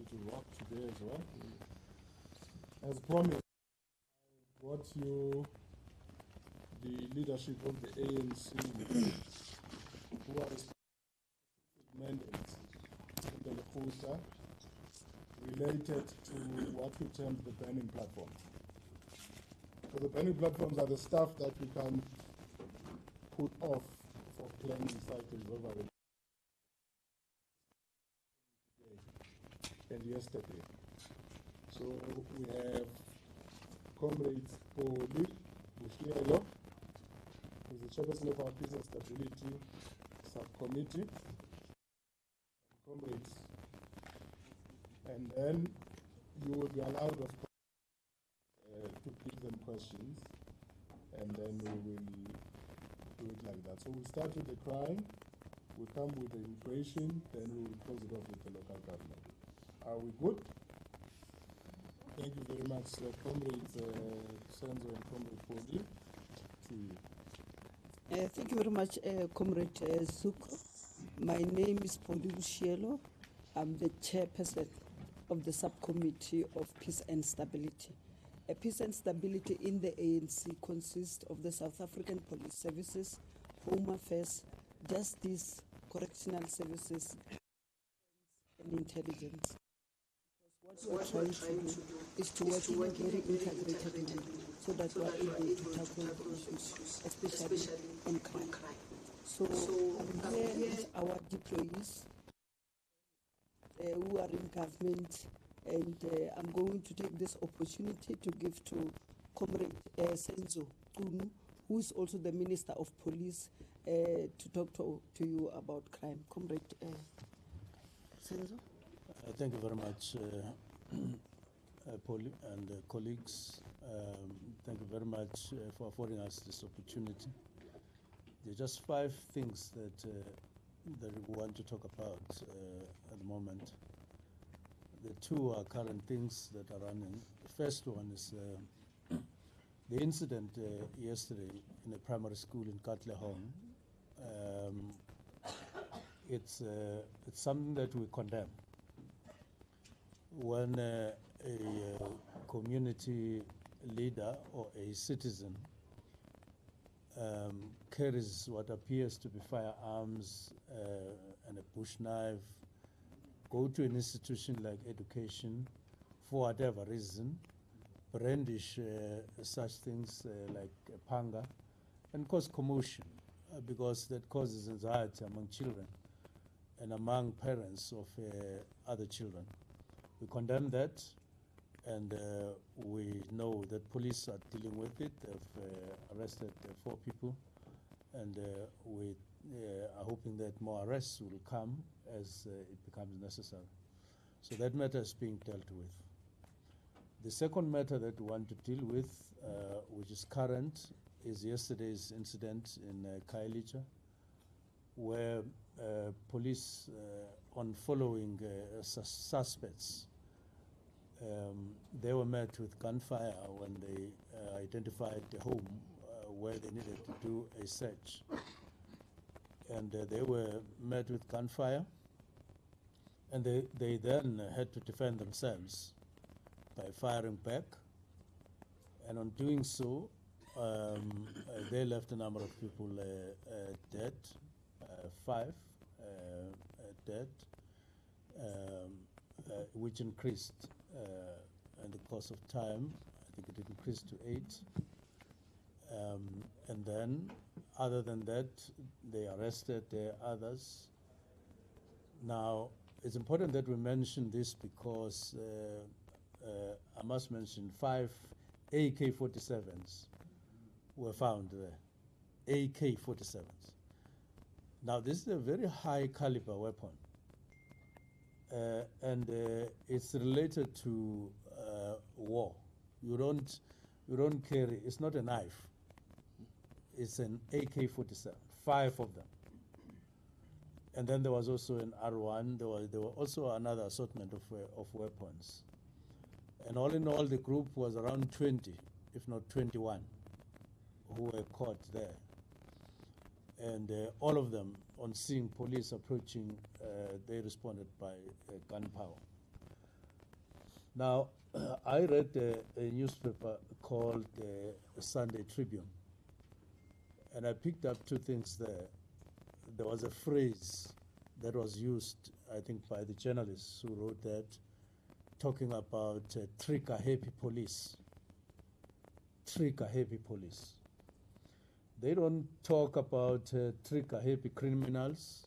to rock today as well. As promised, I brought you the leadership of the ANC, who are mandates in the Lekgotla related to what we term the burning platforms. So the burning platforms are the stuff that we can put off for planning cycles over today and yesterday. So we have comrades Boshielo, who is the chairperson of our Peace and Stability Subcommittee, comrades, and then you will be allowed, of course, to give them questions, and then we will do it like that. So we'll start with the crime, we'll come with the immigration, then we will close it off with the local government. Are we good? Thank you very much, comrades Senzo and comrade Podi. To you. Thank you very much, Comrade Zuko. My name is Boshielo. I'm the chairperson of the subcommittee of Peace and Stability. Peace and Stability in the ANC consists of the South African Police Services, Home Affairs, Justice, Correctional Services, and Intelligence. What we're trying to do is to work in a very integrated way so that we're able to tackle the issues, especially on crime. So here is our deployees who are in government, and I'm going to take this opportunity to give to Comrade Senzo Mchunu, who is also the Minister of Police, to talk to you about crime. Comrade Senzo. Thank you very much, Polly and colleagues. Thank you very much for affording us this opportunity. There are just 5 things that we want to talk about at the moment. The 2 are current things that are running. The first one is the incident yesterday in a primary school in Katlehong. It's something that we condemn. When a community leader or a citizen carries what appears to be firearms and a bush knife, go to an institution like education for whatever reason, brandish such things like a panga, and cause commotion because that causes anxiety among children and among parents of other children. We condemn that, and we know that police are dealing with it. They've arrested 4 people, and we are hoping that more arrests will come as it becomes necessary. So that matter is being dealt with. The second matter that we want to deal with, which is current, is yesterday's incident in Khayelitsha, where police, on following suspects, they were met with gunfire when they identified the home where they needed to do a search. And they were met with gunfire, and they then had to defend themselves by firing back. And on doing so, they left a number of people dead, 5 dead, which increased in the course of time. I think it increased to 8. And then, other than that, they arrested others. Now, it's important that we mention this because I must mention 5 AK-47s were found there. AK-47s. Now, this is a very high caliber weapon, and it's related to war. You don't carry. It's not a knife. It's an AK-47. 5 of them. And then there was also an R1. There were also another assortment of weapons. And all in all, the group was around 20, if not 21, who were caught there. And all of them, on seeing police approaching, they responded by gunpowder. Now, I read a newspaper called Sunday Tribune, and I picked up two things there. There was a phrase that was used, I think, by the journalists who wrote that, talking about trigger-happy police. Trigger-happy police. They don't talk about trigger-happy criminals.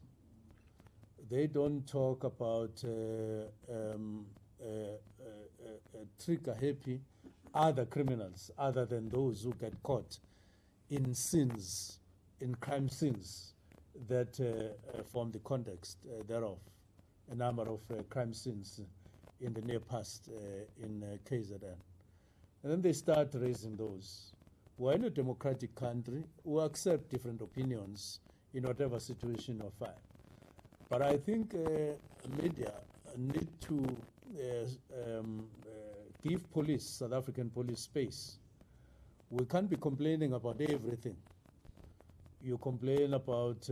They don't talk about trigger-happy other criminals other than those who get caught in sins, in crime sins that form the context thereof. A number of crime sins in the near past in KZN. And then they start raising those. We're in a democratic country. We accept different opinions in whatever situation you find. But I think media need to give police, South African police, space. We can't be complaining about everything. You complain about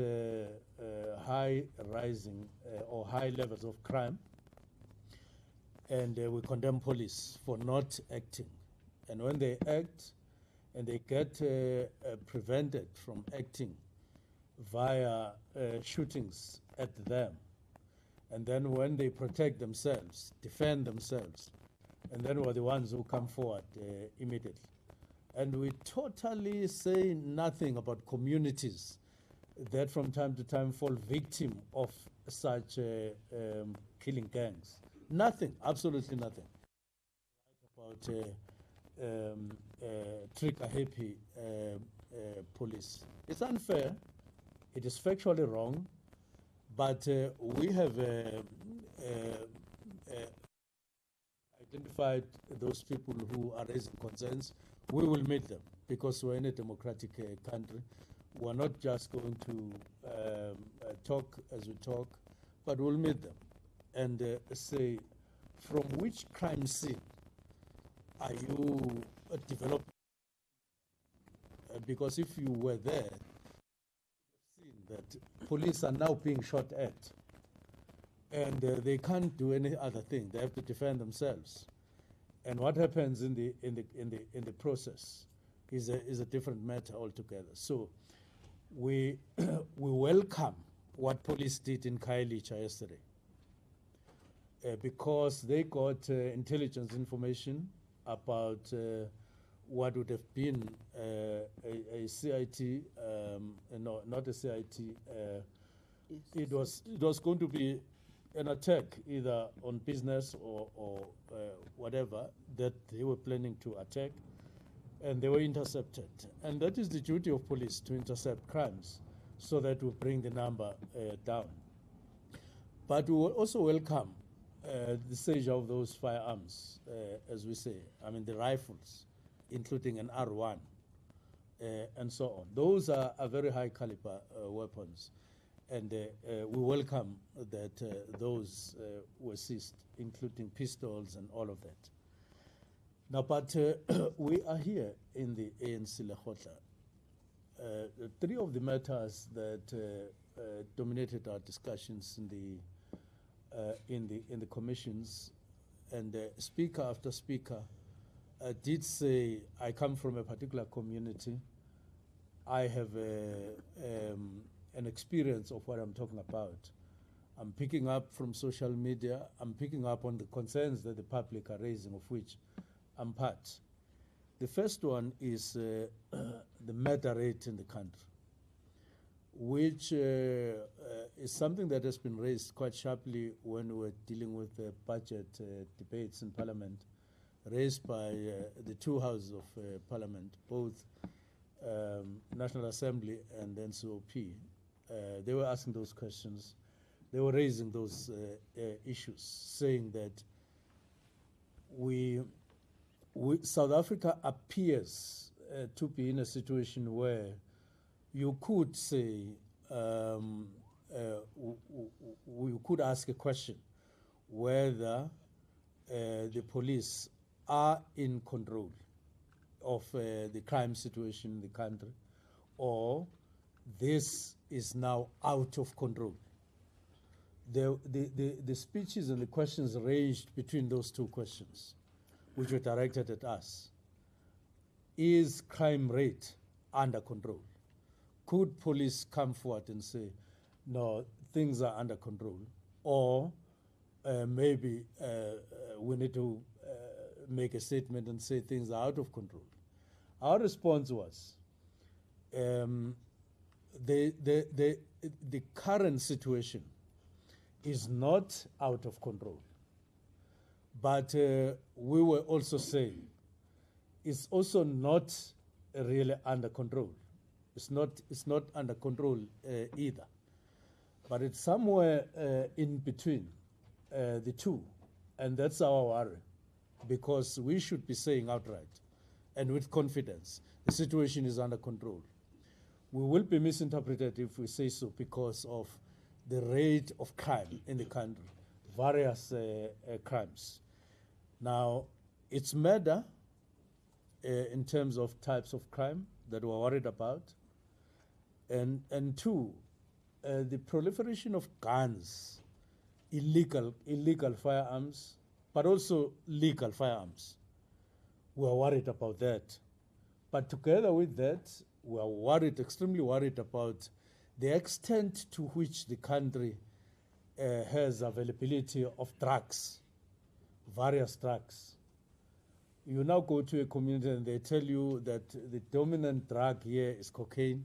high rising or high levels of crime, and we condemn police for not acting. And when they act and they get prevented from acting via shootings at them, and then when they protect themselves, defend themselves, and then we're the ones who come forward immediately. And we totally say nothing about communities that from time to time fall victim of such killing gangs. Nothing, absolutely nothing. About trigger-happy police. It's unfair. It is factually wrong. But we have identified those people who are raising concerns. We will meet them because we're in a democratic country. We're not just going to talk as we talk, but we'll meet them and say, from which crime scene are you developing? Because if you were there, you've seen that police are now being shot at, and they can't do any other thing. They have to defend themselves. And what happens in the process is a different matter altogether. So we welcome what police did in Khayelitsha yesterday, because they got intelligence information about what would have been a CIT, no, not a CIT. It was going to be an attack either on business or whatever that they were planning to attack, and they were intercepted. And that is the duty of police, to intercept crimes so that we bring the number down. But we will also welcome the seizure of those firearms, as we say, I mean the rifles, including an R1 and so on. Those are very high caliber weapons. And we welcome that those were seized, including pistols and all of that. Now, but we are here in the ANC Lekgotla. Three of the matters that dominated our discussions in the commissions, and speaker after speaker did say, I come from a particular community. I have an experience of what I'm talking about. I'm picking up from social media. I'm picking up on the concerns that the public are raising, of which I'm part. The first one is the murder rate in the country, which is something that has been raised quite sharply when we're dealing with the budget debates in Parliament, raised by the two houses of Parliament, both National Assembly and NCOP. They were asking those questions. They were raising those issues, saying that South Africa appears to be in a situation where you could say, we could ask a question whether the police are in control of the crime situation in the country, or this is now out of control. the speeches and the questions ranged between those two questions, which were directed at us. Is crime rate under control? Could police come forward and say, no, things are under control? Or maybe we need to make a statement and say things are out of control. Our response was, the current situation is not out of control. But we were also saying it's also not really under control. It's not under control either. But it's somewhere in between the two. And that's our worry, because we should be saying outright and with confidence, the situation is under control. We will be misinterpreted if we say so because of the rate of crime in the country, various crimes. Now, it's murder in terms of types of crime that we're worried about. And two, the proliferation of guns, illegal firearms, but also legal firearms. We're worried about that. But together with that, we're worried, extremely worried about the extent to which the country has availability of drugs, various drugs. You now go to a community and they tell you that the dominant drug here is cocaine,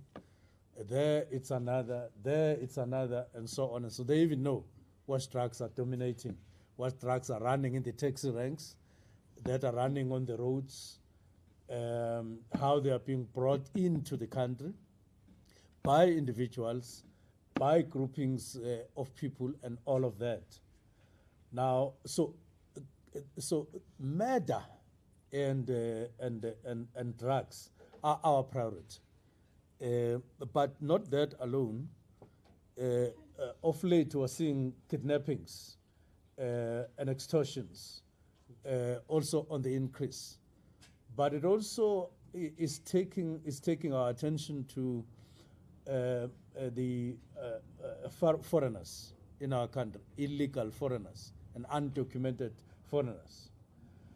there it's another, there it's another, and so on. And so they even know what drugs are dominating, what drugs are running in the taxi ranks, that are running on the roads, how they are being brought into the country by individuals, by groupings of people, and all of that. Now, so murder and drugs are our priority, but not that alone. Of late, we're seeing kidnappings and extortions also on the increase, but it also is taking our attention to the foreigners in our country, illegal foreigners and undocumented foreigners.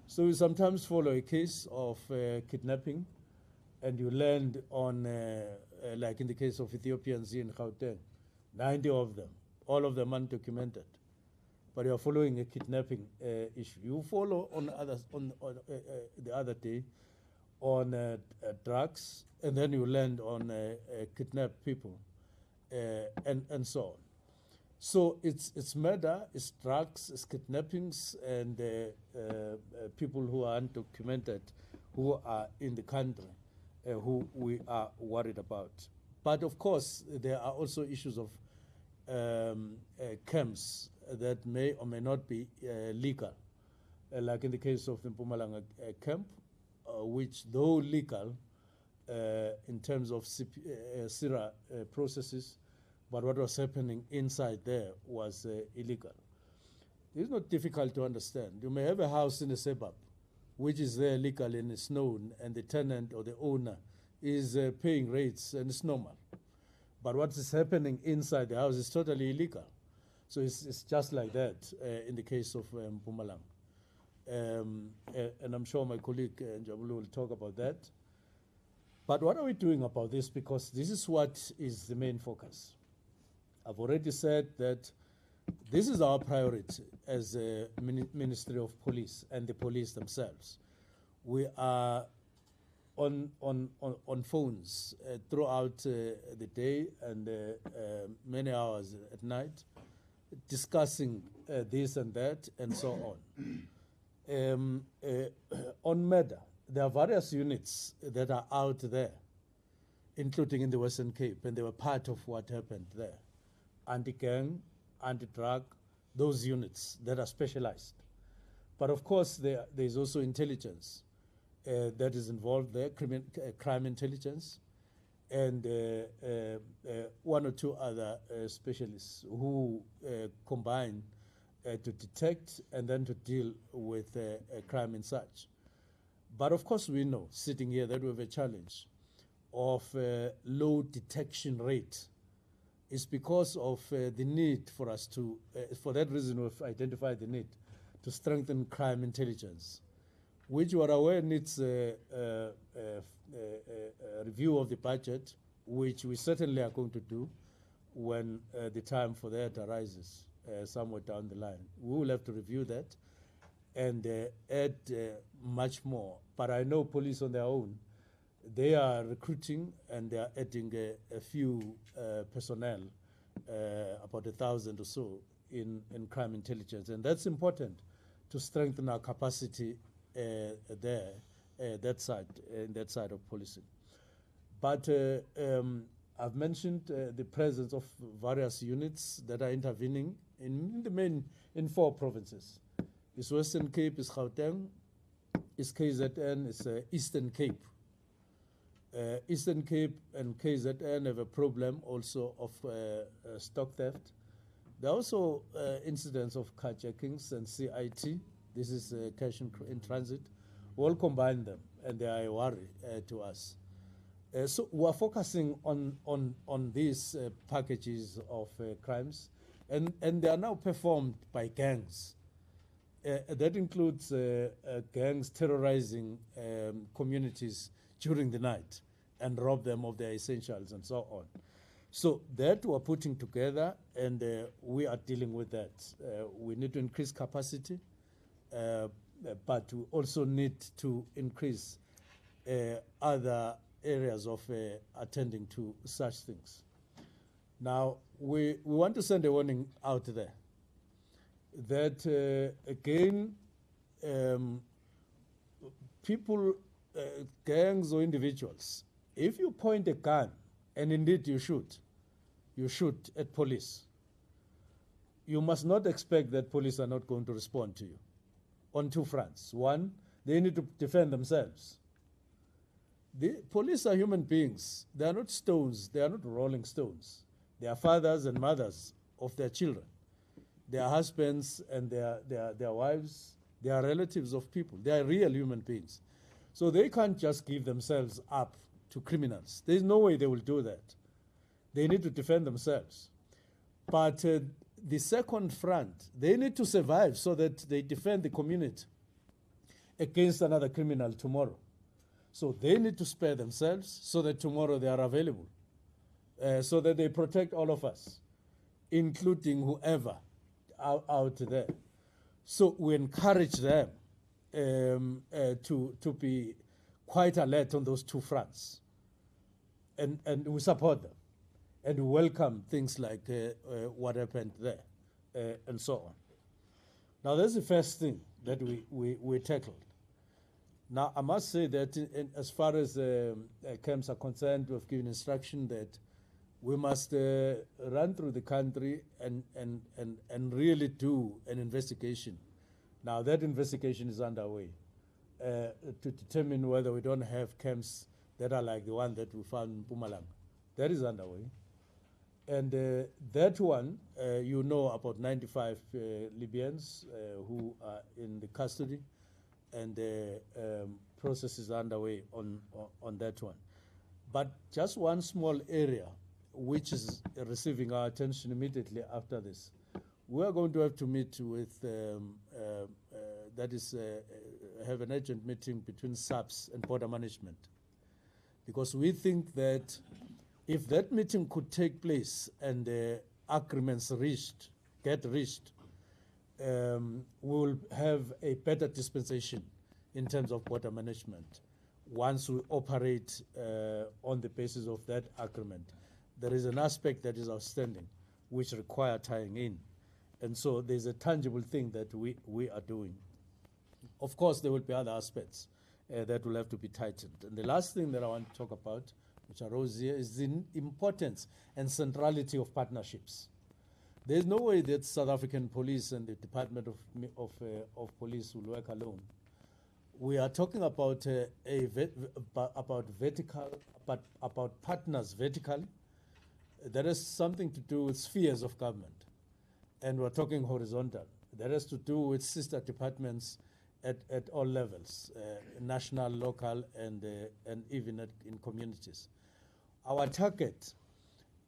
So you sometimes follow a case of kidnapping, and you land on, like in the case of Ethiopians in Gauteng, 90 of them, all of them undocumented. But you are following a kidnapping issue. You follow on others on the other day on drugs, and then you land on kidnapped people, and so on. So it's murder, it's drugs, it's kidnappings, and people who are undocumented, who are in the country, who we are worried about. But of course, there are also issues of camps that may or may not be legal, like in the case of the Mpumalanga camp, which though legal in terms of SIRA processes, but what was happening inside there was illegal. It's not difficult to understand. You may have a house in a suburb, which is there legally and it's known, and the tenant or the owner is paying rates, and it's normal. But what is happening inside the house is totally illegal. So it's just like that in the case of Mpumalanga. And I'm sure my colleague Njabulo will talk about that. But what are we doing about this? Because this is what is the main focus. I've already said that this is our priority as a Ministry of Police and the police themselves. We are on phones throughout the day and many hours at night, discussing this and that and so on. On murder, there are various units that are out there, including in the Western Cape, and they were part of what happened there. Anti-gang, anti-drug, those units that are specialized. But of course, there's also intelligence that is involved there, crime intelligence, and one or two other specialists who combine to detect and then to deal with crime and such. But of course, we know, sitting here, that we have a challenge of low detection rate is because of the need for us to, for that reason we've identified the need to strengthen crime intelligence, which you are aware needs a review of the budget, which we certainly are going to do when the time for that arises somewhere down the line. We will have to review that and add much more. But I know police on their own, they are recruiting and they are adding a few personnel, about 1,000 or so in crime intelligence. And that's important to strengthen our capacity there, that side of policing. But I've mentioned the presence of various units that are intervening in 4 provinces. It's Western Cape, it's Gauteng, it's KZN, it's Eastern Cape. Eastern Cape and KZN have a problem also of stock theft. There are also incidents of carjackings and CIT. This is cash in transit. We'll combine them, and they are a worry to us. So we are focusing on these packages of crimes, and they are now performed by gangs. That includes gangs terrorizing communities during the night and rob them of their essentials and so on. So that we're putting together, and we are dealing with that. We need to increase capacity, but we also need to increase other areas of attending to such things. Now, we want to send a warning out there that, again, people, gangs or individuals, if you point a gun, and indeed you shoot at police, you must not expect that police are not going to respond to you on 2 fronts. One, they need to defend themselves. The police are human beings. They are not stones. They are not rolling stones. They are fathers and mothers of their children. They are husbands and their wives. They are relatives of people. They are real human beings. So they can't just give themselves up to criminals. There's no way they will do that. They need to defend themselves. But the second front, they need to survive so that they defend the community against another criminal tomorrow. So they need to spare themselves so that tomorrow they are available, so that they protect all of us, including whoever out there. So we encourage them to be quite alert on those 2 fronts. And we support them. And we welcome things like what happened there, and so on. Now, that's the first thing that we tackled. Now, I must say that as far as camps are concerned, we've given instruction that we must run through the country and really do an investigation. Now, that investigation is underway to determine whether we don't have camps that are like the one that we found in Mpumalanga. That is underway. And that one, you know, about 95 Libyans who are in the custody, and the process is underway on that one. But just one small area which is receiving our attention immediately after this. We are going to have to meet with, have an urgent meeting between SAPS and border management, because we think that if that meeting could take place and agreements get reached, we will have a better dispensation in terms of border management once we operate on the basis of that agreement. There is an aspect that is outstanding which require tying in. And so there's a tangible thing that we are doing. Of course, there will be other aspects that will have to be tightened. And the last thing that I want to talk about, which arose here, is the importance and centrality of partnerships. There's no way that South African police and the Department of Police will work alone. We are talking about about partners vertically. That has something to do with spheres of government, and we're talking horizontal. That has to do with sister departments at all levels, national, local, and even in communities. Our target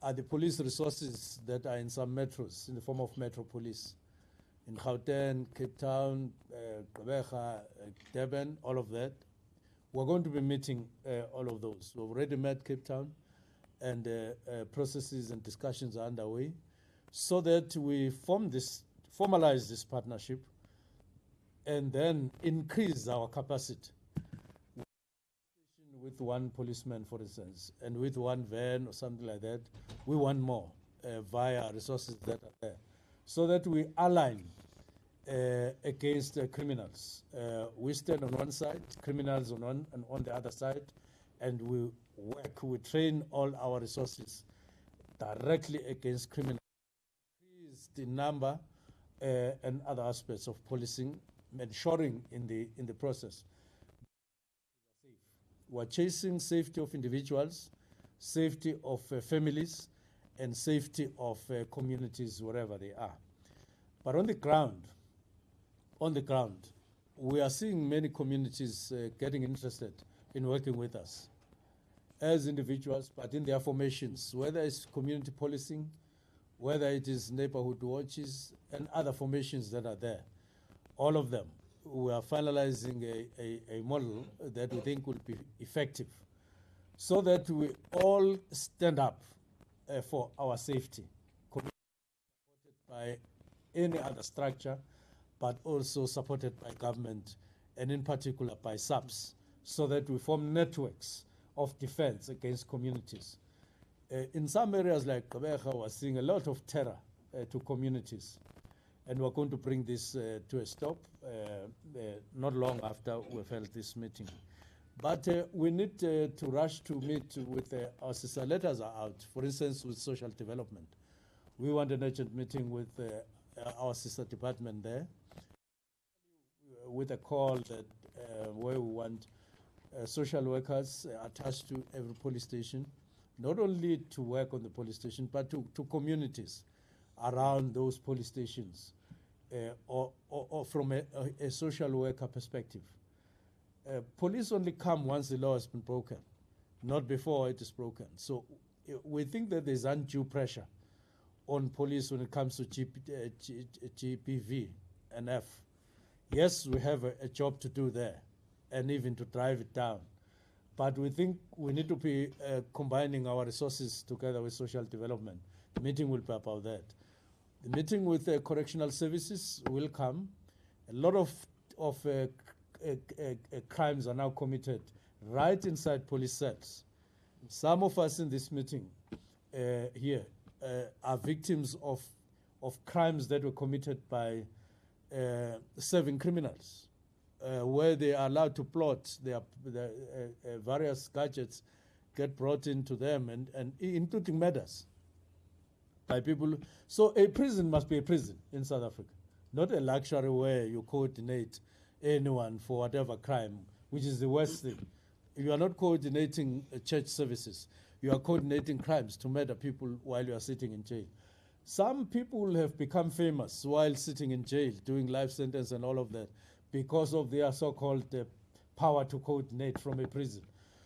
are the police resources that are in some metros in the form of metro police. In Gauteng, Cape Town, Gqeberha, Durban, all of that. We're going to be meeting all of those. We've already met Cape Town, and processes and discussions are underway, so that we formalize this partnership and then increase our capacity with one policeman, for instance, and with one van or something like that. We want more via resources that are there, so that we align against criminals. We stand on one side, criminals on one, and on the other side, and we work, we train all our resources directly against criminals. Increase the number and other aspects of policing, ensuring in the process. We're chasing safety of individuals, safety of families, and safety of communities wherever they are. But on the ground, we are seeing many communities getting interested in working with us as individuals, but in their formations, whether it's community policing, whether it is neighborhood watches, and other formations that are there. All of them, we are finalizing a model that we think will be effective, so that we all stand up for our safety, supported by any other structure, but also supported by government, and in particular by SAPS, so that we form networks of defense against communities. In some areas like Gqeberha, we're seeing a lot of terror to communities, and we're going to bring this to a stop not long after we've held this meeting. But we need to rush to meet with our sister letters are out, for instance, with social development. We want an urgent meeting with our sister department there, with a call that where we want social workers attached to every police station, not only to work on the police station, but to communities around those police stations, or from a social worker perspective. Police only come once the law has been broken, not before it is broken. So we think that there's undue pressure on police when it comes to GPV and F. Yes, we have a job to do there, and even to drive it down. But we think we need to be combining our resources together with social development. The meeting will be about that. The meeting with correctional services will come. A lot of crimes are now committed right inside police cells. Some of us in this meeting here are victims of crimes that were committed by serving criminals, where they are allowed to plot their various gadgets get brought into them, and including murders by people. So a prison must be a prison in South Africa, not a luxury where you coordinate anyone for whatever crime, which is the worst thing. You are not coordinating church services. You are coordinating crimes to murder people while you are sitting in jail. Some people have become famous while sitting in jail, doing life sentence and all of that, because of their so-called power to coordinate from a prison.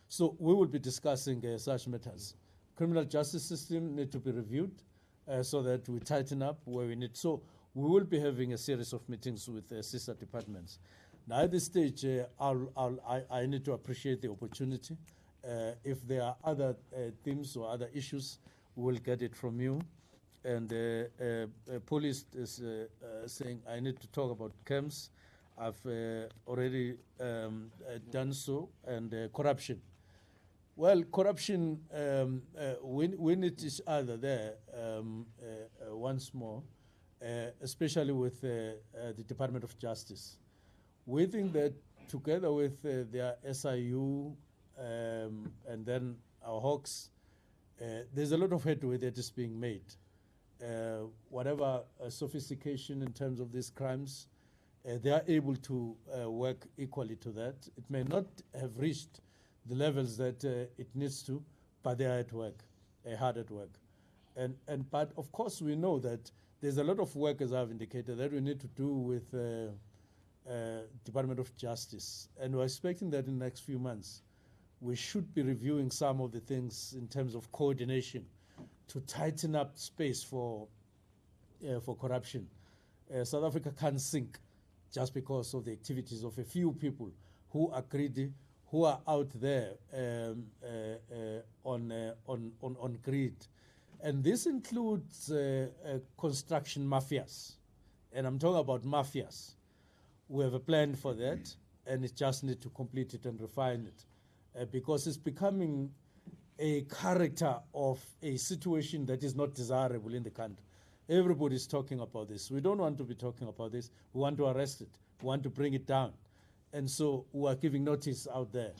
So we will be discussing such matters. Criminal justice system need to be reviewed so that we tighten up where we need. So we will be having a series of meetings with sister departments. Now at this stage, I need to appreciate the opportunity. If there are other themes or other issues, we'll get it from you. And police is saying I need to talk about camps. I've already done so, and corruption. Well, corruption, we need each other there once more, especially with the Department of Justice. We think that together with their SIU and then our Hawks, there's a lot of headway that is being made. Whatever sophistication in terms of these crimes, they are able to work equally to that. It may not have reached the levels that it needs to, but they are at work, hard at work. But of course we know that there's a lot of work, as I've indicated, that we need to do with Department of Justice. And we're expecting that in the next few months, we should be reviewing some of the things in terms of coordination to tighten up space for corruption. South Africa can't sink just because of the activities of a few people who are greedy, who are out there on greed. And this includes construction mafias. And I'm talking about mafias. We have a plan for that, and it just need to complete it and refine it. Because it's becoming a character of a situation that is not desirable in the country. Everybody's talking about this. We don't want to be talking about this. We want to arrest it. We want to bring it down. And so we are giving notice out there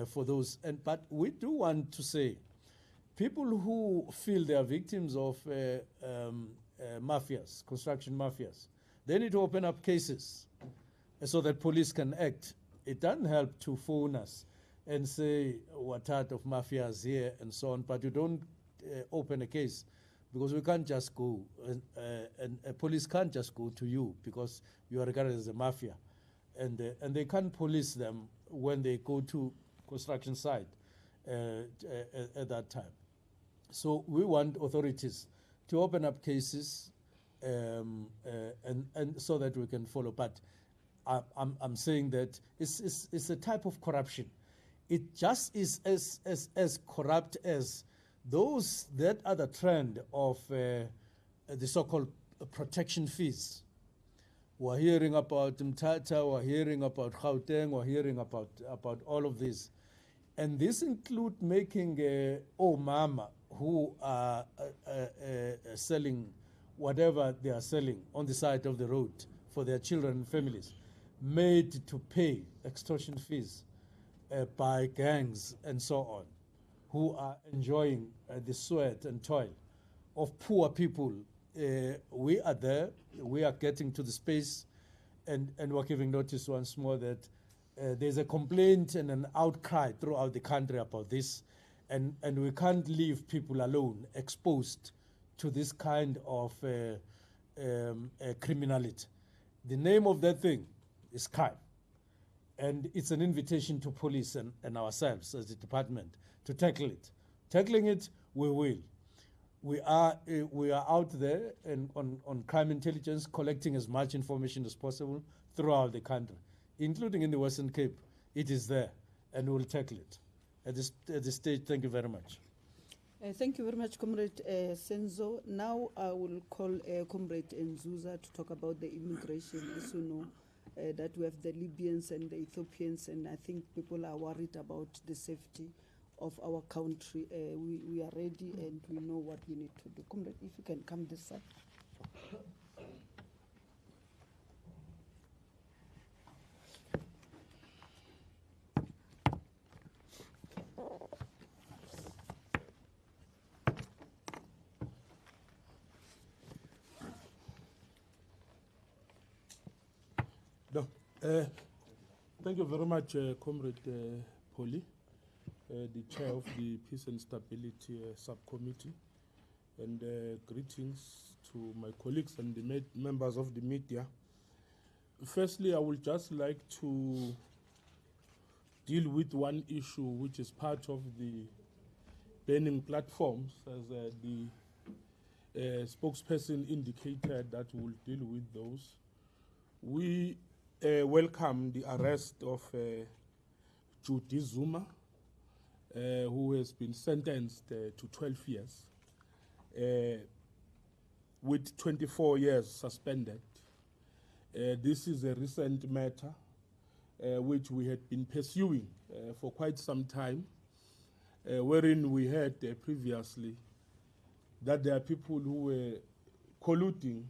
for those. But we do want to say, people who feel they are victims of mafias, construction mafias, they need to open up cases so that police can act. It doesn't help to phone us and say, what type of mafias here and so on, but you don't open a case, because we can't just go, and police can't just go to you because you are regarded as a mafia. And they can't police them when they go to construction site at that time. So we want authorities to open up cases and so that we can follow. But I'm saying that it's a type of corruption. It just is as corrupt as those that are the trend of the so-called protection fees. We're hearing about Mthatha, we're hearing about Gauteng, we're hearing about all of this. And this includes making mama who are selling whatever they are selling on the side of the road for their children and families, made to pay extortion fees by gangs and so on, who are enjoying the sweat and toil of poor people. We are there, we are getting to the space, and we're giving notice once more that there's a complaint and an outcry throughout the country about this, and we can't leave people alone, exposed to this kind of criminality. The name of that thing is crime, and it's an invitation to police and ourselves as the department to tackle it. Tackling it, we will. We are out there and on crime intelligence, collecting as much information as possible throughout the country, including in the Western Cape. It is there, and we'll tackle it. At this stage, thank you very much. Thank you very much, Comrade Senzo. Now I will call Comrade Nzuza to talk about the immigration. As you know, that we have the Libyans and the Ethiopians, and I think people are worried about the safety of our country. We are ready and we know what we need to do. Comrade, if you can come this side. No. Thank you very much, Comrade Polly, the chair of the Peace and Stability Subcommittee, and greetings to my colleagues and the members of the media. Firstly, I would just like to deal with one issue which is part of the burning platforms, as the spokesperson indicated that we'll deal with those. We welcome the arrest of Judy Zuma, who has been sentenced to 12 years, with 24 years suspended. This is a recent matter which we had been pursuing for quite some time, wherein we heard previously that there are people who were colluding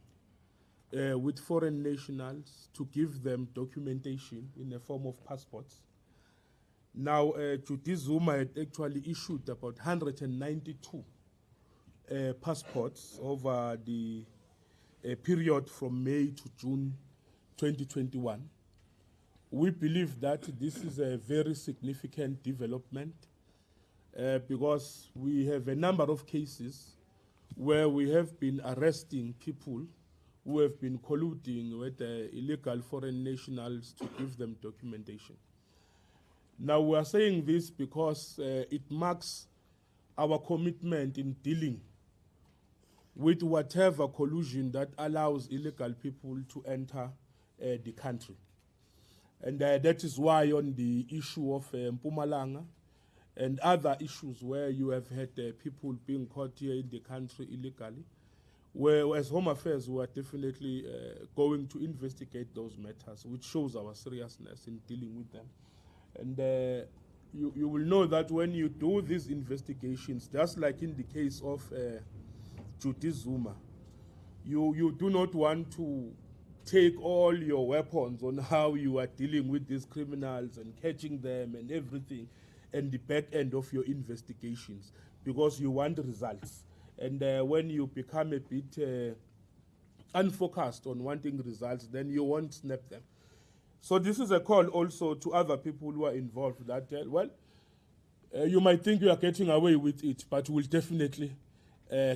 with foreign nationals to give them documentation in the form of passports. Now, Judy Zuma had actually issued about 192 passports over the period from May to June 2021. We believe that this is a very significant development because we have a number of cases where we have been arresting people who have been colluding with illegal foreign nationals to give them documentation. Now, we are saying this because it marks our commitment in dealing with whatever collusion that allows illegal people to enter the country. And that is why on the issue of Mpumalanga and other issues where you have had people being caught here in the country illegally, where as Home Affairs we are definitely going to investigate those matters, which shows our seriousness in dealing with them. And you will know that when you do these investigations, just like in the case of Judy Zuma, you do not want to take all your weapons on how you are dealing with these criminals and catching them and everything and the back end of your investigations, because you want results. And when you become a bit unfocused on wanting results, then you won't snap them. So this is a call also to other people who are involved that, you might think you are getting away with it, but we'll definitely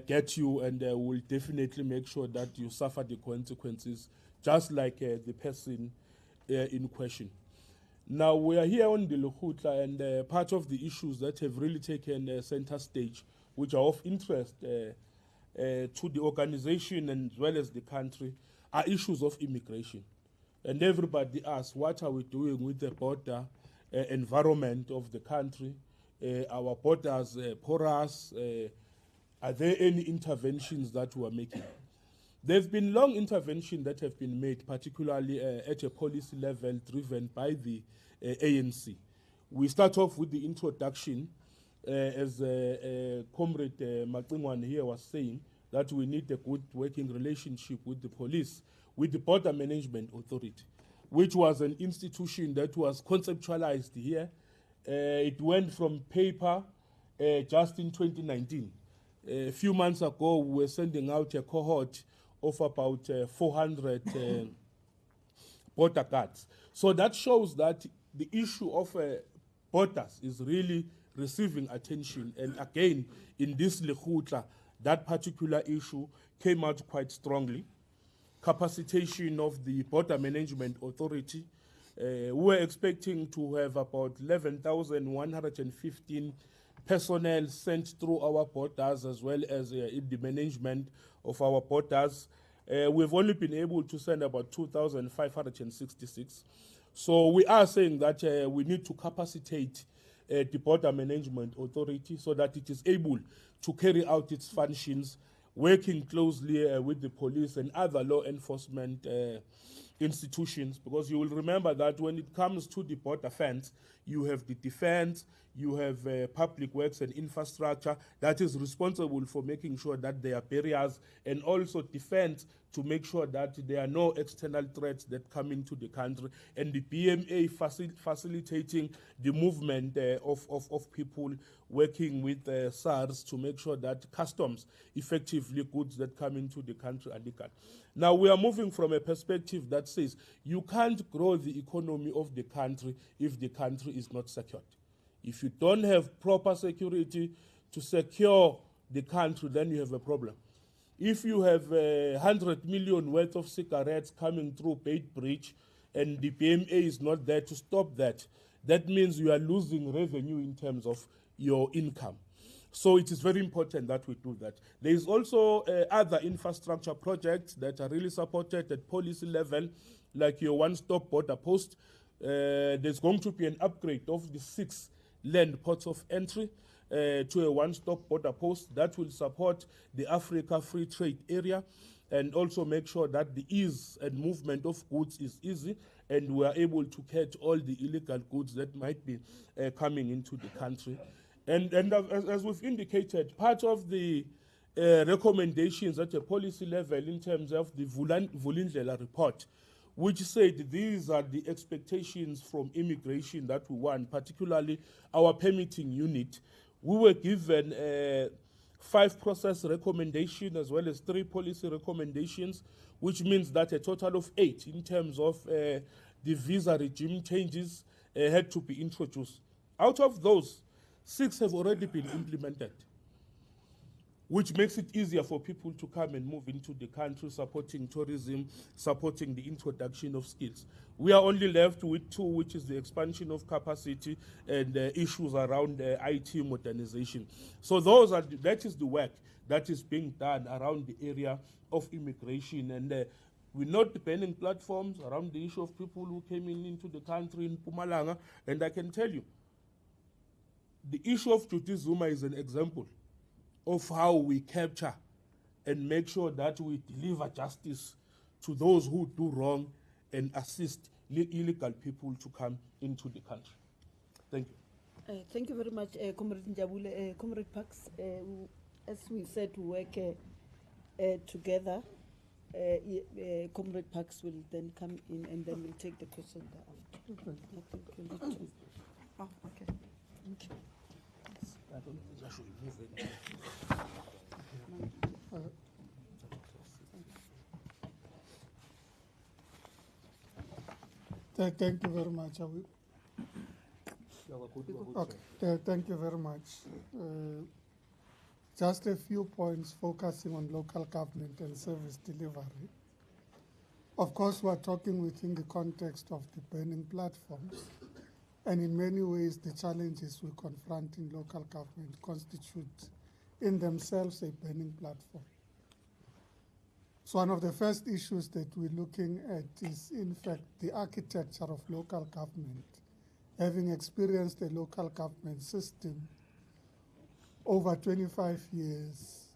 get you, and we'll definitely make sure that you suffer the consequences, just like the person in question. Now, we are here on the Lekgotla, and part of the issues that have really taken center stage, which are of interest to the organization and as well as the country, are issues of immigration. And everybody asks, what are we doing with the border environment of the country? Our borders porous? Are there any interventions that we are making? There have been long interventions that have been made, particularly at a policy level driven by the ANC. We start off with the introduction, as Comrade Macingwane here was saying, that we need a good working relationship with the police, with the Border Management Authority, which was an institution that was conceptualized here. It went from paper just in 2019. A few months ago, we were sending out a cohort of about 400 border guards. So that shows that the issue of borders is really receiving attention. And again, in this Lekgotla, that particular issue came out quite strongly. Capacitation of the Border Management Authority. We were expecting to have about 11,115 personnel sent through our borders, as well as in the management of our borders. We've only been able to send about 2,566. So we are saying that we need to capacitate the Border Management Authority so that it is able to carry out its functions, working closely with the police and other law enforcement institutions, because you will remember that when it comes to the border fence, you have the defense, you have public works and infrastructure that is responsible for making sure that there are barriers, and also defense to make sure that there are no external threats that come into the country, and the BMA facilitating the movement of people, working with SARS to make sure that customs, effectively goods that come into the country are legal. Now we are moving from a perspective that says you can't grow the economy of the country if the country is not secured. If you don't have proper security to secure the country, then you have a problem. If you have 100 million worth of cigarettes coming through Bait Bridge and the BMA is not there to stop that, that means you are losing revenue in terms of your income. So it is very important that we do that. There is also other infrastructure projects that are really supported at policy level, like your one-stop border post. There's going to be an upgrade of the 6 land ports of entry to a one-stop border post that will support the Africa Free Trade Area and also make sure that the ease and movement of goods is easy and we are able to catch all the illegal goods that might be coming into the country. And as we've indicated, part of the recommendations at a policy level in terms of the Vulindlela report, which said these are the expectations from immigration that we want, particularly our permitting unit. We were given 5 process recommendations as well as 3 policy recommendations, which means that a total of 8 in terms of the visa regime changes had to be introduced. Out of those, 6 have already been implemented. which makes it easier for people to come and move into the country, supporting tourism, supporting the introduction of skills. We are only left with two, which is the expansion of capacity and issues around IT modernization. So that is the work that is being done around the area of immigration, and we're not depending platforms around the issue of people who came into the country in Mpumalanga. And I can tell you, the issue of Tutu Zuma is an example of how we capture and make sure that we deliver justice to those who do wrong and assist illegal people to come into the country. Thank you. Thank you very much, Comrade Njabulo. Comrade Parks, as we said, we work together. Comrade Parks will then come in and then we'll take the question thereafter. Oh, okay. Thank you. I don't think I should move it. Thank you very much. Okay, thank you very much. Just a few points focusing on local government and service delivery. Of course, we're talking within the context of the burning platforms, and in many ways, the challenges we confront in local government constitute in themselves a burning platform. So one of the first issues that we're looking at is, in fact, the architecture of local government, having experienced a local government system over 25 years,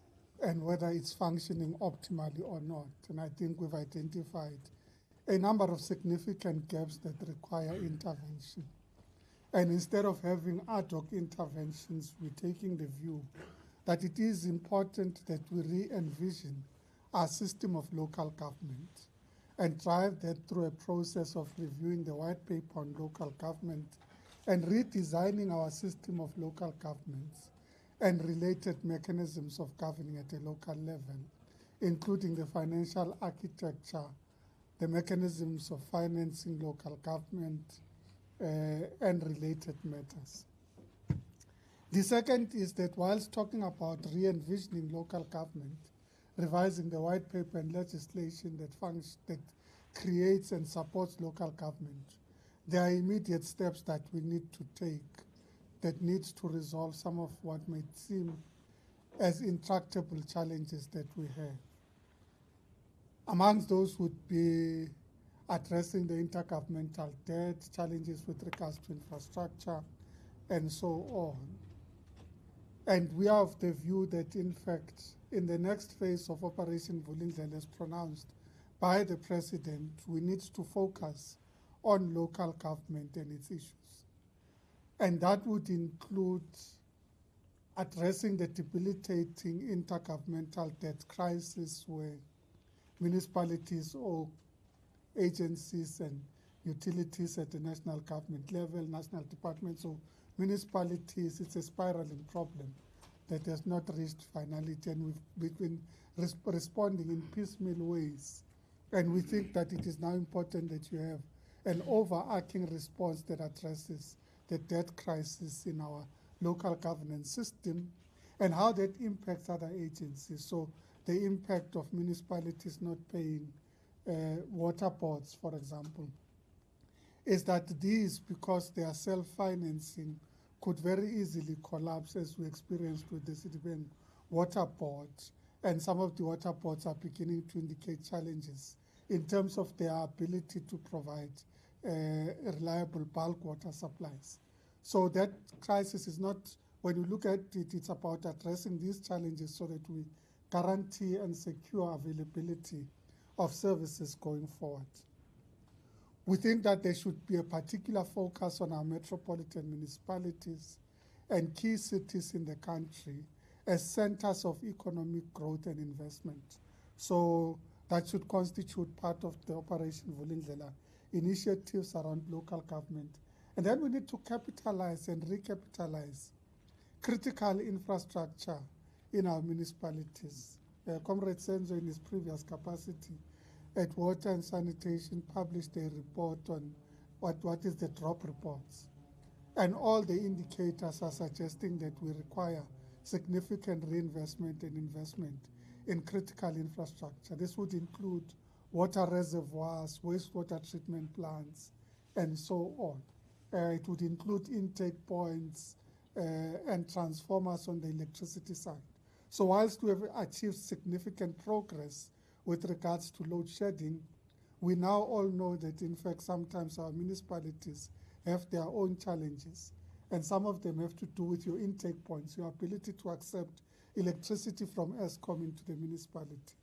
and whether it's functioning optimally or not. And I think we've identified a number of significant gaps that require intervention. And instead of having ad hoc interventions, we're taking the view that it is important that we re-envision our system of local government and drive that through a process of reviewing the white paper on local government and redesigning our system of local governments and related mechanisms of governing at a local level, including the financial architecture, the mechanisms of financing local government, and related matters. The second is that whilst talking about re-envisioning local government, revising the white paper and legislation that creates and supports local government, there are immediate steps that we need to take that needs to resolve some of what may seem as intractable challenges that we have. Amongst those would be addressing the intergovernmental debt, challenges with regards to infrastructure, and so on. And we are of the view that, in fact, in the next phase of Operation Vulindlela, as pronounced by the President, we need to focus on local government and its issues. And that would include addressing the debilitating intergovernmental debt crisis where municipalities or agencies and utilities at the national government level, national departments or municipalities, it's a spiraling problem that has not reached finality, and we've been responding in piecemeal ways. And we think that it is now important that you have an overarching response that addresses the debt crisis in our local governance system and how that impacts other agencies. So the impact of municipalities not paying water boards, for example, is that these, because they are self-financing, could very easily collapse, as we experienced with the Citibank water board. And some of the water boards are beginning to indicate challenges in terms of their ability to provide reliable bulk water supplies. So that crisis is not, when you look at it, it's about addressing these challenges so that we guarantee and secure availability of services going forward. We think that there should be a particular focus on our metropolitan municipalities and key cities in the country as centers of economic growth and investment. So that should constitute part of the Operation Vulindlela initiatives around local government. And then we need to capitalize and recapitalize critical infrastructure in our municipalities. Comrade Senzo, in his previous capacity at Water and Sanitation, published a report on what is the drop reports. And all the indicators are suggesting that we require significant reinvestment and investment in critical infrastructure. This would include water reservoirs, wastewater treatment plants, and so on. It would include intake points and transformers on the electricity side. So whilst we have achieved significant progress with regards to load shedding, we now all know that in fact sometimes our municipalities have their own challenges, and some of them have to do with your intake points, your ability to accept electricity from ESCOM into the municipality.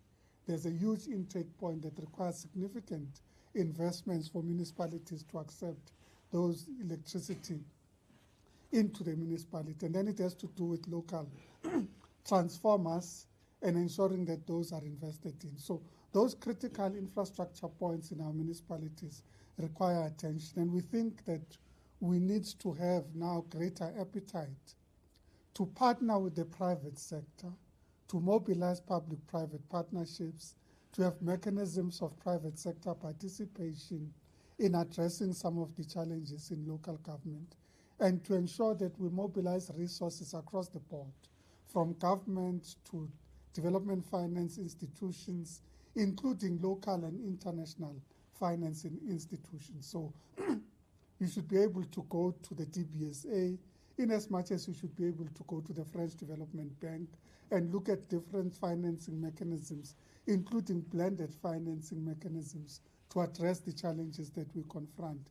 There's a huge intake point that requires significant investments for municipalities to accept those electricity into the municipality. And then it has to do with local transformers and ensuring that those are invested in. So those critical infrastructure points in our municipalities require attention. And we think that we need to have now greater appetite to partner with the private sector, to mobilize public-private partnerships, to have mechanisms of private sector participation in addressing some of the challenges in local government, and to ensure that we mobilize resources across the board, from government to development finance institutions, including local and international financing institutions. So you should be able to go to the DBSA in as much as you should be able to go to the French Development Bank and look at different financing mechanisms, including blended financing mechanisms, to address the challenges that we confront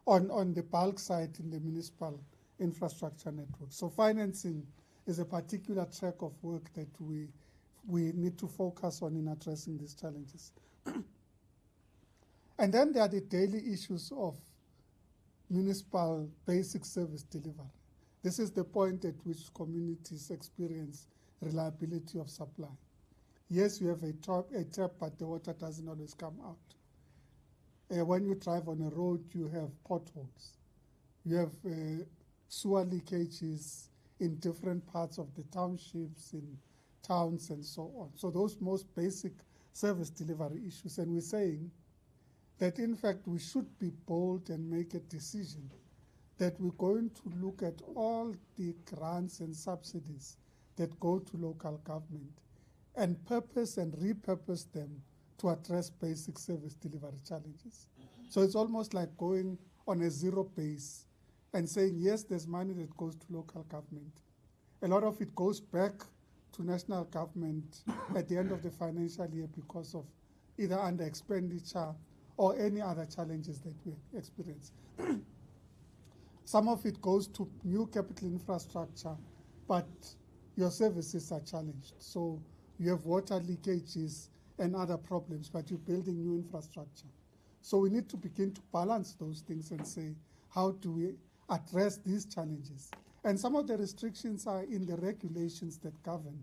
on the bulk side in the municipal infrastructure network. So financing is a particular track of work that we need to focus on in addressing these challenges. And then there are the daily issues of municipal basic service delivery. This is the point at which communities experience reliability of supply. Yes, you have a tap, but the water doesn't always come out. When you drive on a road, you have potholes. You have sewer leakages in different parts of the townships, in towns, and so on. So those most basic service delivery issues. And we're saying that, in fact, we should be bold and make a decision that we're going to look at all the grants and subsidies that go to local government and purpose and repurpose them to address basic service delivery challenges. So it's almost like going on a zero base and saying, yes, there's money that goes to local government. A lot of it goes back to national government at the end of the financial year because of either under expenditure or any other challenges that we experience. Some of it goes to new capital infrastructure, but your services are challenged. So you have water leakages and other problems, but you're building new infrastructure. So we need to begin to balance those things and say, how do we address these challenges? And some of the restrictions are in the regulations that govern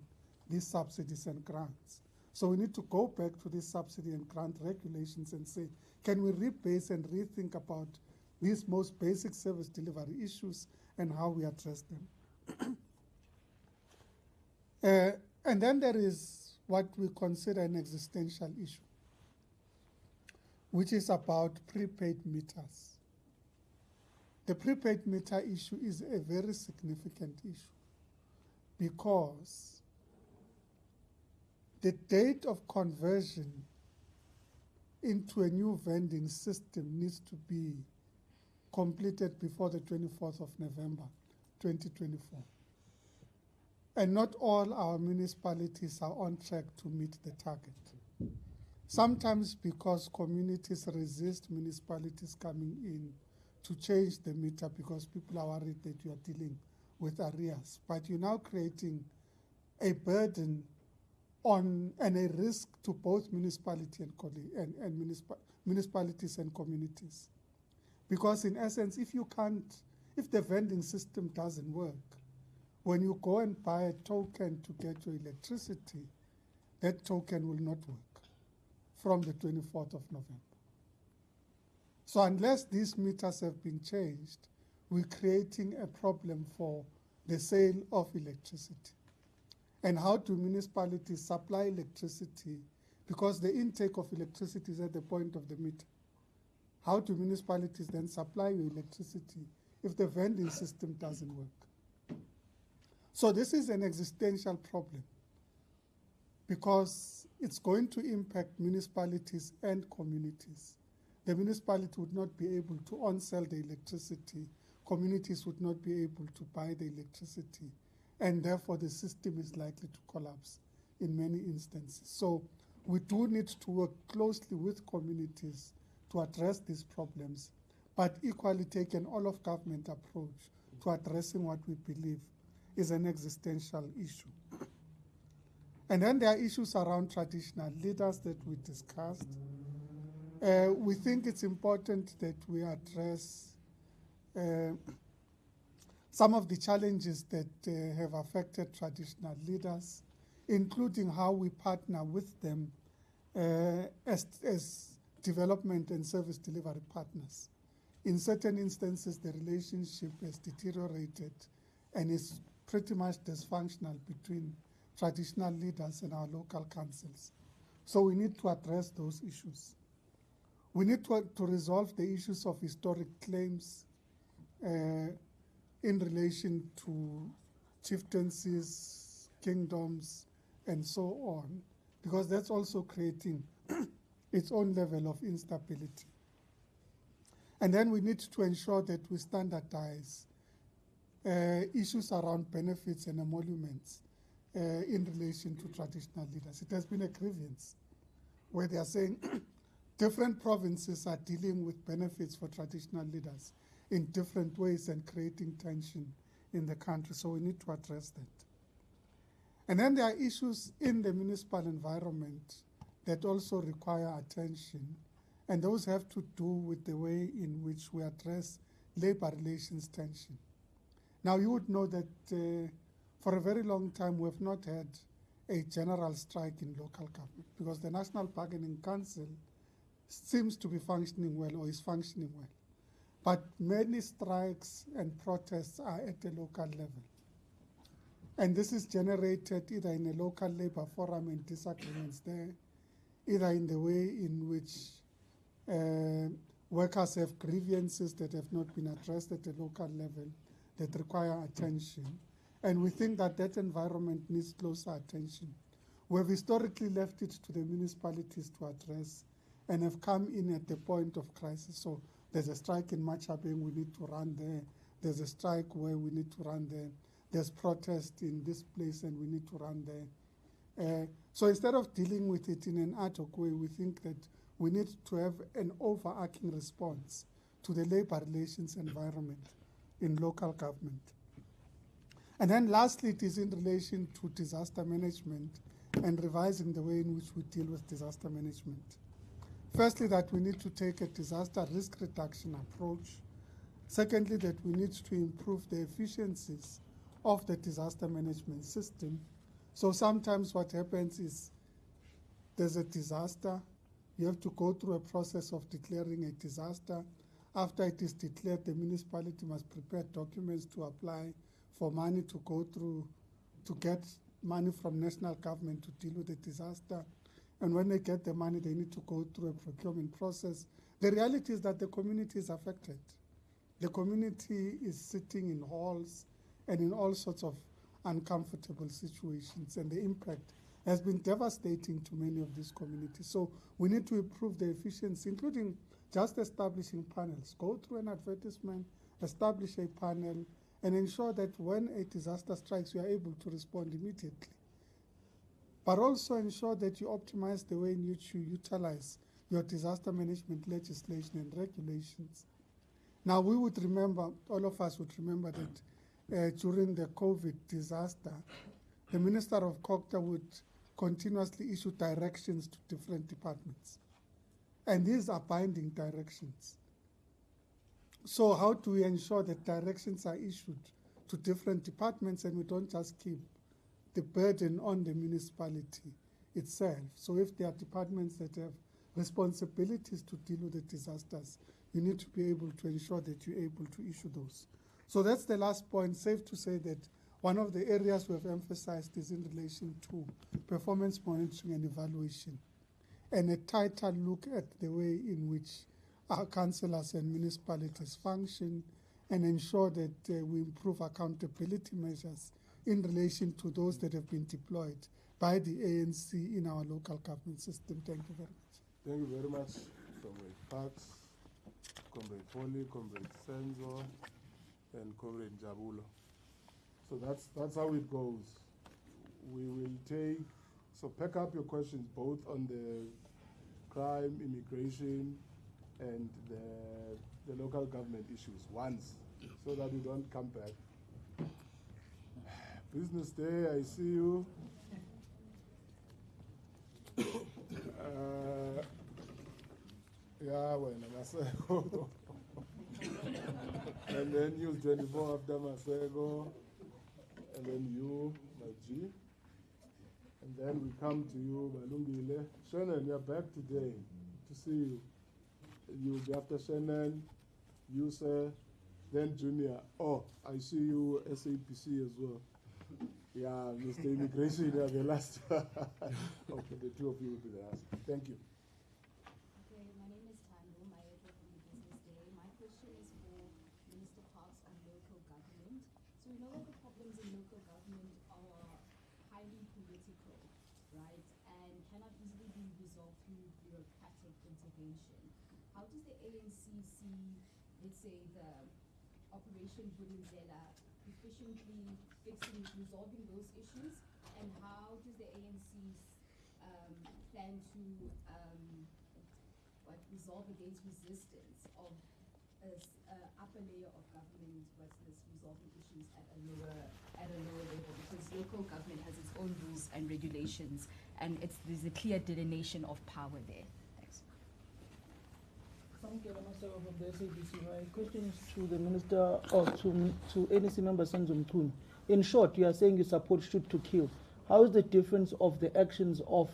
these subsidies and grants. So we need to go back to these subsidy and grant regulations and say, can we rebase and rethink about these most basic service delivery issues and how we address them? And then there is what we consider an existential issue, which is about prepaid meters. The prepaid meter issue is a very significant issue because the date of conversion into a new vending system needs to be completed before the 24th of November, 2024. And not all our municipalities are on track to meet the target. Sometimes because communities resist municipalities coming in to change the meter because people are worried that you are dealing with arrears. But you're now creating a burden on and a risk to both municipality and municipalities and communities. Because in essence, if the vending system doesn't work, when you go and buy a token to get your electricity, that token will not work from the 24th of November. So unless these meters have been changed, we're creating a problem for the sale of electricity. And how do municipalities supply electricity? Because the intake of electricity is at the point of the meter. How do municipalities then supply your electricity if the vending system doesn't work? So this is an existential problem because it's going to impact municipalities and communities. The municipality would not be able to on-sell the electricity. Communities would not be able to buy the electricity. And therefore, the system is likely to collapse in many instances. So we do need to work closely with communities to address these problems, but equally take an all-of-government approach to addressing what we believe is an existential issue. And then there are issues around traditional leaders that we discussed. We think it's important that we address some of the challenges that have affected traditional leaders, including how we partner with them as development and service delivery partners. In certain instances, the relationship has deteriorated and is pretty much dysfunctional between traditional leaders and our local councils. So we need to address those issues. We need to resolve the issues of historic claims in relation to chieftaincies, kingdoms, and so on, because that's also creating its own level of instability. And then we need to ensure that we standardize issues around benefits and emoluments in relation to traditional leaders. It has been a grievance where they are saying different provinces are dealing with benefits for traditional leaders in different ways and creating tension in the country. So we need to address that. And then there are issues in the municipal environment that also require attention, and those have to do with the way in which we address labor relations tension. Now, you would know that for a very long time we have not had a general strike in local government because the National Bargaining Council seems to be functioning well or is functioning well. But many strikes and protests are at the local level. And this is generated either in a local labor forum and disagreements there, either in the way in which workers have grievances that have not been addressed at the local level that require attention. And we think that that environment needs closer attention. We have historically left it to the municipalities to address and have come in at the point of crisis. So there's a strike in Machabeng, we need to run there. There's a strike where we need to run there. There's protest in this place and we need to run there. So instead of dealing with it in an ad hoc way, we think that we need to have an overarching response to the labor relations environment in local government. And then lastly, it is in relation to disaster management and revising the way in which we deal with disaster management. Firstly, that we need to take a disaster risk reduction approach. Secondly, that we need to improve the efficiencies of the disaster management system. So sometimes what happens is there's a disaster, you have to go through a process of declaring a disaster. After it is declared, the municipality must prepare documents to apply for money to go through, to get money from national government to deal with the disaster. And when they get the money, they need to go through a procurement process. The reality is that the community is affected. The community is sitting in halls and in all sorts of uncomfortable situations, and the impact has been devastating to many of these communities. So we need to improve the efficiency, including just establishing panels. Go through an advertisement, establish a panel, and ensure that when a disaster strikes, you are able to respond immediately. But also ensure that you optimize the way in which you utilize your disaster management legislation and regulations. Now, we would remember, all of us would remember that during the COVID disaster, the Minister of Lekgotla would continuously issue directions to different departments. And these are binding directions. So how do we ensure that directions are issued to different departments and we don't just keep the burden on the municipality itself? So if there are departments that have responsibilities to deal with the disasters, you need to be able to ensure that you're able to issue those. So that's the last point. Safe to say that one of the areas we have emphasized is in relation to performance monitoring and evaluation, and a tighter look at the way in which our councillors and municipalities function, and ensure that we improve accountability measures in relation to those that have been deployed by the ANC in our local government system. Thank you very much. Thank you very much, Comrade Parks, Comrade Foley, Comrade Senzo, and Comrade Njabulo. So that's how it goes. We will take, so pack up your questions both on the crime, immigration, and the local government issues once, so that we don't come back. Business Day, I see you. Yeah, well, Masego. And then News 24 after Masego. And then you, my G. And then we come to you, Malungile. Shannon, you're back today. To see you. You'll be after Shannon, you, sir, then Junior. Oh, I see you, SAPC as well. Yeah, Mr. Immigration, you're the last. Okay, the two of you will be the last. Thank you. Okay, my name is Tando, my editor from the Business Day. My question is for Minister Parks on local government. So we know that the problems in local government are highly political, right, and cannot easily be resolved through bureaucratic intervention. How does the ANC see, let's say, the Operation Bulindlela efficiently resolving those issues, and how does the ANC plan to resolve against resistance of upper layer of government versus resolving issues at a lower level, because local government has its own rules and regulations, and there's a clear delineation of power there. Thanks. Thank you, Minister of the SABC. My question is to the Minister, or to NEC member Senzo Mchunu. In short, you are saying you support shoot to kill. How is the difference of the actions of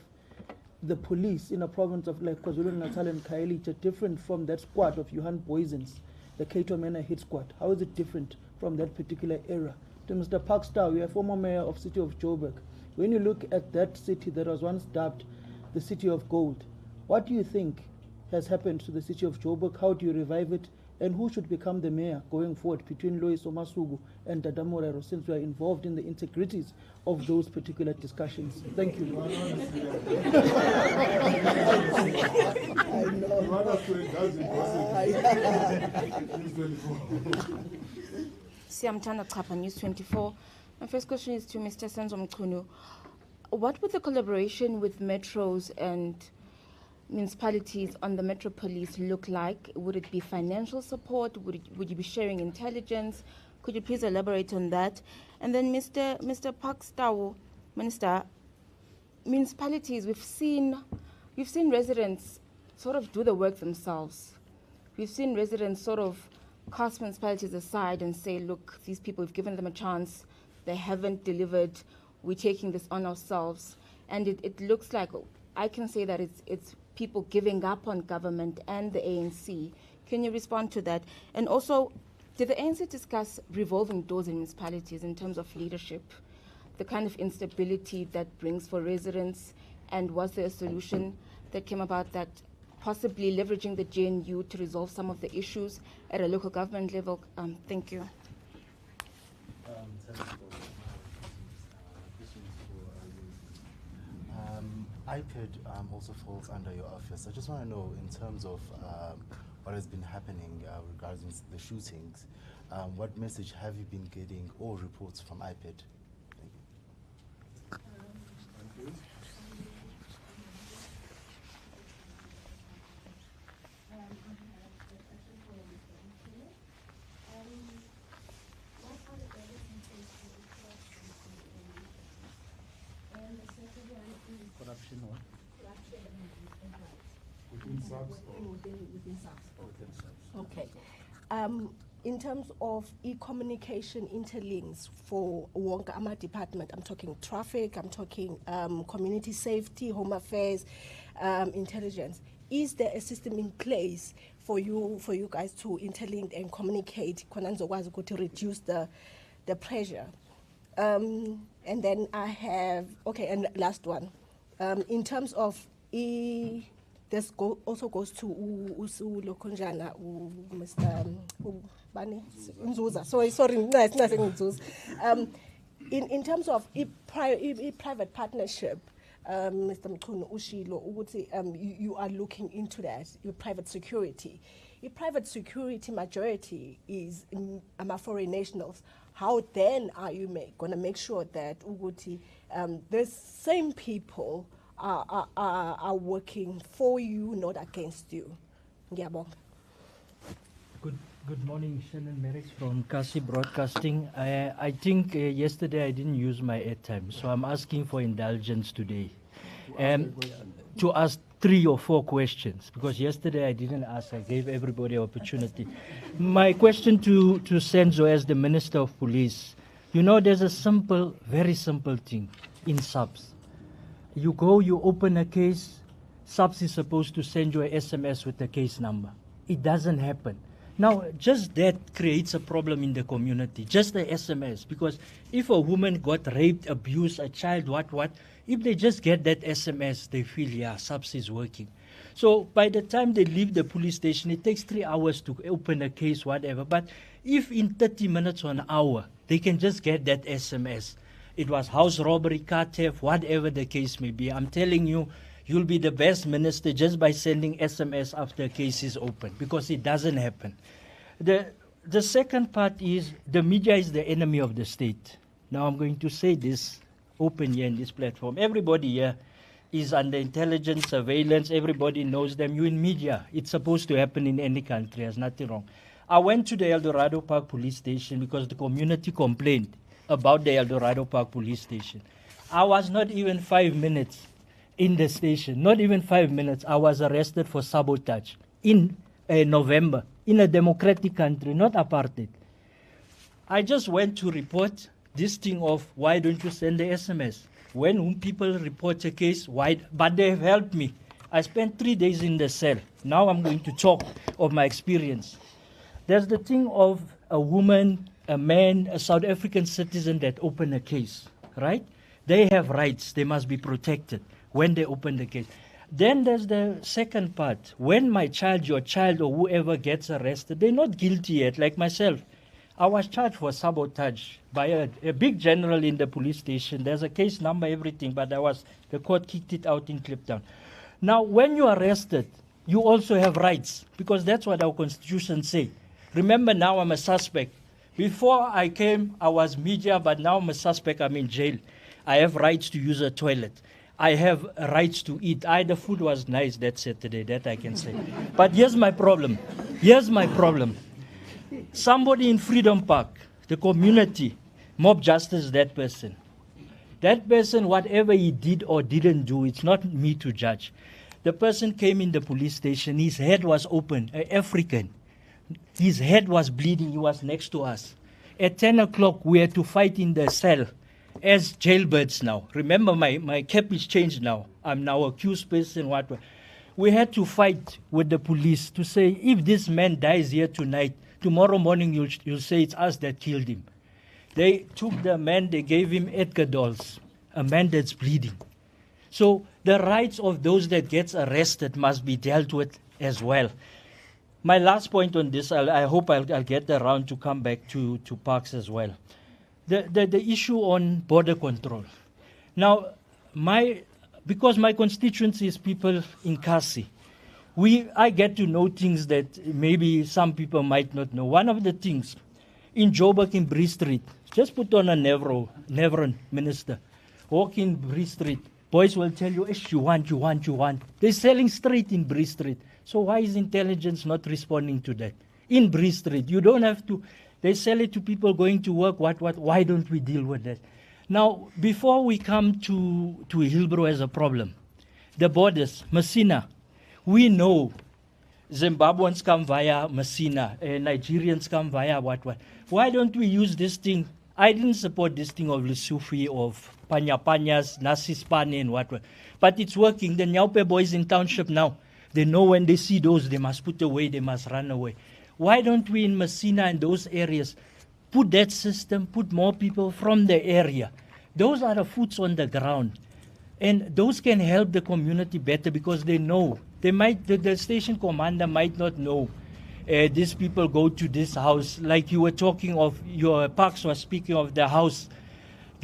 the police in a province of like KwaZulu-Natal and Khayelitsha different from that squad of Johan Boysens, the Cato Manor hit squad? How is it different from that particular era? To Mr. Parkstow, you are former mayor of city of Joburg. When you look at that city that was once dubbed the city of gold, what do you think has happened to the city of Joburg? How do you revive it? And who should become the mayor going forward between Lois Omasugu and Dada Morero, since we are involved in the integrities of those particular discussions? Thank you. Siamtana Trapa, News 24. My first question is to Mr. Senzo Mchunu. What would the collaboration with metros and municipalities on the Metro Police look like? Would it be financial support? Would you be sharing intelligence? Could you please elaborate on that? And then Mr. Parkstow, Minister, municipalities, we've seen residents sort of do the work themselves. We've seen residents sort of cast municipalities aside and say, look, these people, we've given them a chance, they haven't delivered, we're taking this on ourselves. And it looks like, I can say that it's people giving up on government and the ANC. Can you respond to that? And also, did the ANC discuss revolving doors in municipalities in terms of leadership, the kind of instability that brings for residents, and was there a solution that came about that possibly leveraging the GNU to resolve some of the issues at a local government level? Thank you. IPED also falls under your office. I just want to know, in terms of what has been happening regarding the shootings, what message have you been getting or reports from IPED? Thank you. Thank you. Corruption what? Within subs or Within subs. within subs? Okay. In terms of e-communication interlinks for wonke ama department, I'm talking traffic, I'm talking community safety, home affairs, intelligence. Is there a system in place for you guys to interlink and communicate to reduce the pressure? And then I have, okay, and last one. In terms of this also goes to Usulo Konjana, Mr. Bani Nzuza. Sorry, no, it's nothing Nzuza. in terms of private partnership, Mr. Mchunu Ushilo, you are looking into that, your private security. Your private security majority is foreign nationals. How then are you going to make sure that the same people are working for you, not against you? Ngiyabonga. Good morning, Shannon Merrick from Kasi Broadcasting. I think yesterday I didn't use my airtime, so I'm asking for indulgence today. To ask 3 or 4 questions, because yesterday I didn't ask, I gave everybody opportunity. My question to Senzo as the Minister of Police, you know, there's a simple, very simple thing in SAPS. You go, you open a case, SAPS is supposed to send you a SMS with the case number. It doesn't happen. Now, just that creates a problem in the community, just the SMS, because if a woman got raped, abused, a child, what, if they just get that SMS, they feel, yeah, SAPS is working. So by the time they leave the police station, it takes 3 hours to open a case, whatever. But if in 30 minutes or an hour, they can just get that SMS, it was house robbery, car theft, whatever the case may be, I'm telling you, you'll be the best minister just by sending SMS after a case is open, because it doesn't happen. The second part is the media is the enemy of the state. Now I'm going to say this open here in this platform. Everybody here is under intelligence, surveillance, everybody knows them. You in media, it's supposed to happen in any country, there's nothing wrong. I went to the El Dorado Park police station because the community complained about the El Dorado Park police station. I was not even 5 minutes in the station, not even 5 minutes, I was arrested for sabotage in November, in a democratic country, not apartheid. I just went to report this thing of why don't you send the SMS? When people report a case, why? But they have helped me. I spent 3 days in the cell. Now I'm going to talk of my experience. There's the thing of a woman, a man, a South African citizen that open a case, right? They have rights, they must be protected when they open the case. Then there's the second part. When my child, your child, or whoever gets arrested, they're not guilty yet, like myself. I was charged for sabotage by a big general in the police station. There's a case number, everything, but the court kicked it out in Cliptown. Now, when you're arrested, you also have rights, because that's what our constitution says. Remember, now I'm a suspect. Before I came, I was media, but now I'm a suspect, I'm in jail. I have rights to use a toilet. I have rights to eat. The food was nice that Saturday, that I can say. But here's my problem. Here's my problem. Somebody in Freedom Park, the community, mob justice that person. That person, whatever he did or didn't do, it's not me to judge. The person came in the police station, his head was open, an African. His head was bleeding, he was next to us. At 10 o'clock, we had to fight in the cell as jailbirds now. Remember, my cap is changed now. I'm now accused person, what. We had to fight with the police to say, if this man dies here tonight, tomorrow morning you'll say it's us that killed him. They took the man, they gave him Edgar dolls, a man that's bleeding. So the rights of those that gets arrested must be dealt with as well. My last point on this, I hope I'll get around to come back to parks as well. The issue on border control. Now, because my constituency is people in Kasi, I get to know things that maybe some people might not know. One of the things, in Joburg in Bree Street, just put on a Nevron minister, walk in Bree Street, boys will tell you, you want. They're selling straight in Bree Street. So why is intelligence not responding to that? In Bree Street, you don't have to, they sell it to people going to work, why don't we deal with that? Now, before we come to Hillbrow as a problem, the borders, Messina, we know Zimbabweans come via Messina, Nigerians come via what. Why don't we use this thing? I didn't support this thing of Lesotho, of Panyas, Nasispani and what. But it's working. The Nyaupe boys in township now, they know when they see those, they must put away, they must run away. Why don't we in Messina and those areas put that system, put more people from the area? Those are the foots on the ground. And those can help the community better because they know. They might, the station commander might not know. These people go to this house. Like you were talking of, your Parks was speaking of the house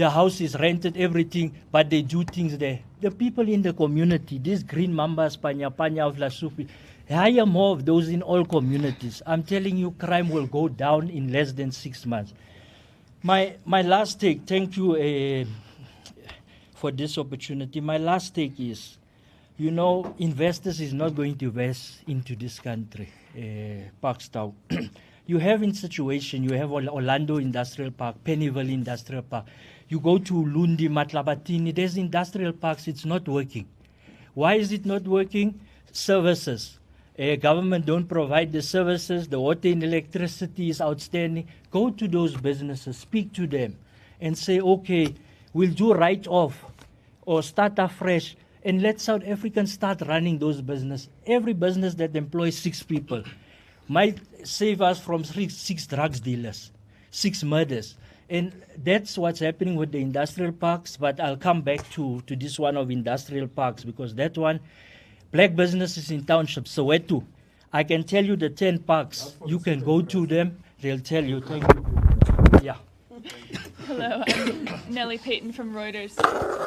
the house is rented, everything, but they do things there. The people in the community, these green mambas, panya of Lasupi, hire more of those in all communities. I'm telling you, crime will go down in less than 6 months. My last take, thank you for this opportunity. My last take is, you know, investors is not going to invest into this country, Parkstown. You have in situation, you have Orlando Industrial Park, Pennyville Industrial Park. You go to Lundi, Matlabatini, there's industrial parks, it's not working. Why is it not working? Services. Government don't provide the services, the water and electricity is outstanding. Go to those businesses, speak to them and say, okay, we'll do write-off or start afresh and let South Africans start running those businesses. Every business that employs 6 people might save us from 6 drugs dealers, 6 murders. And that's what's happening with the industrial parks, but I'll come back to this one of industrial parks because that one, black businesses in townships, Soweto, I can tell you the 10 parks, you can go to them, they'll tell you, thank you. Yeah. Hello, I'm Nellie Payton from Reuters.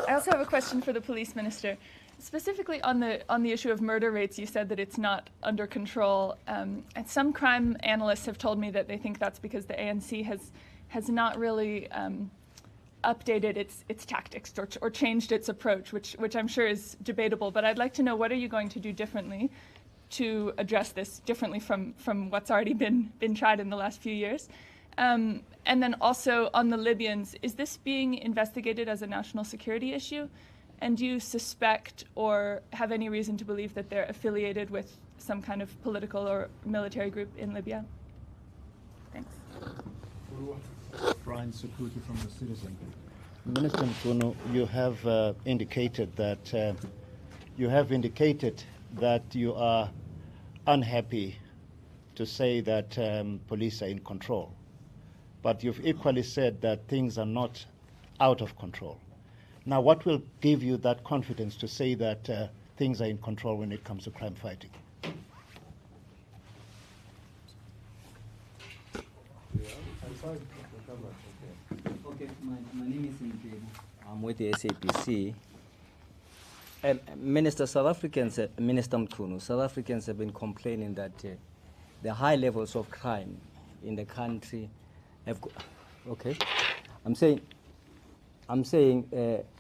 I also have a question for the police minister. Specifically on the issue of murder rates, you said that it's not under control. And some crime analysts have told me that they think that's because the ANC has not really updated its tactics or changed its approach, which I'm sure is debatable. But I'd like to know, what are you going to do differently to address this differently from what's already been tried in the last few years? And then also on the Libyans, is this being investigated as a national security issue? And do you suspect or have any reason to believe that they're affiliated with some kind of political or military group in Libya? Thanks. Brian Security from the Citizen. Minister Mchunu, you have indicated that you are unhappy to say that police are in control. But you've equally said that things are not out of control. Now, what will give you that confidence to say that things are in control when it comes to crime fighting? Okay, my name is Njabulo. I'm with the SAPC. Minister Mchunu, South Africans have been complaining that the high levels of crime in the country have. Okay, I'm saying,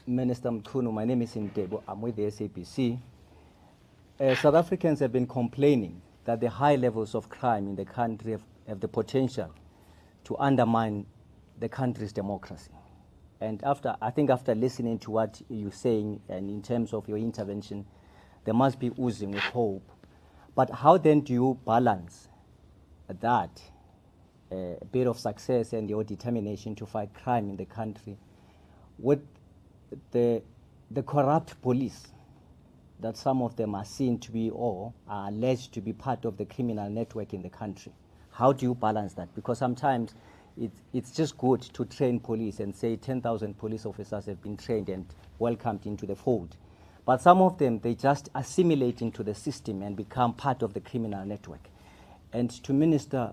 Minister Mchunu, my name is Njabulo. I'm with the SAPC. South Africans have been complaining that the high levels of crime in the country have the potential to undermine the country's democracy. And I think after listening to what you're saying and in terms of your intervention, there must be oozing with hope. But how then do you balance that bit of success and your determination to fight crime in the country with the corrupt police that some of them are seen to be or are alleged to be part of the criminal network in the country? How do you balance that? Because sometimes it's just good to train police and say 10,000 police officers have been trained and welcomed into the fold. But some of them, they just assimilate into the system and become part of the criminal network. And to Minister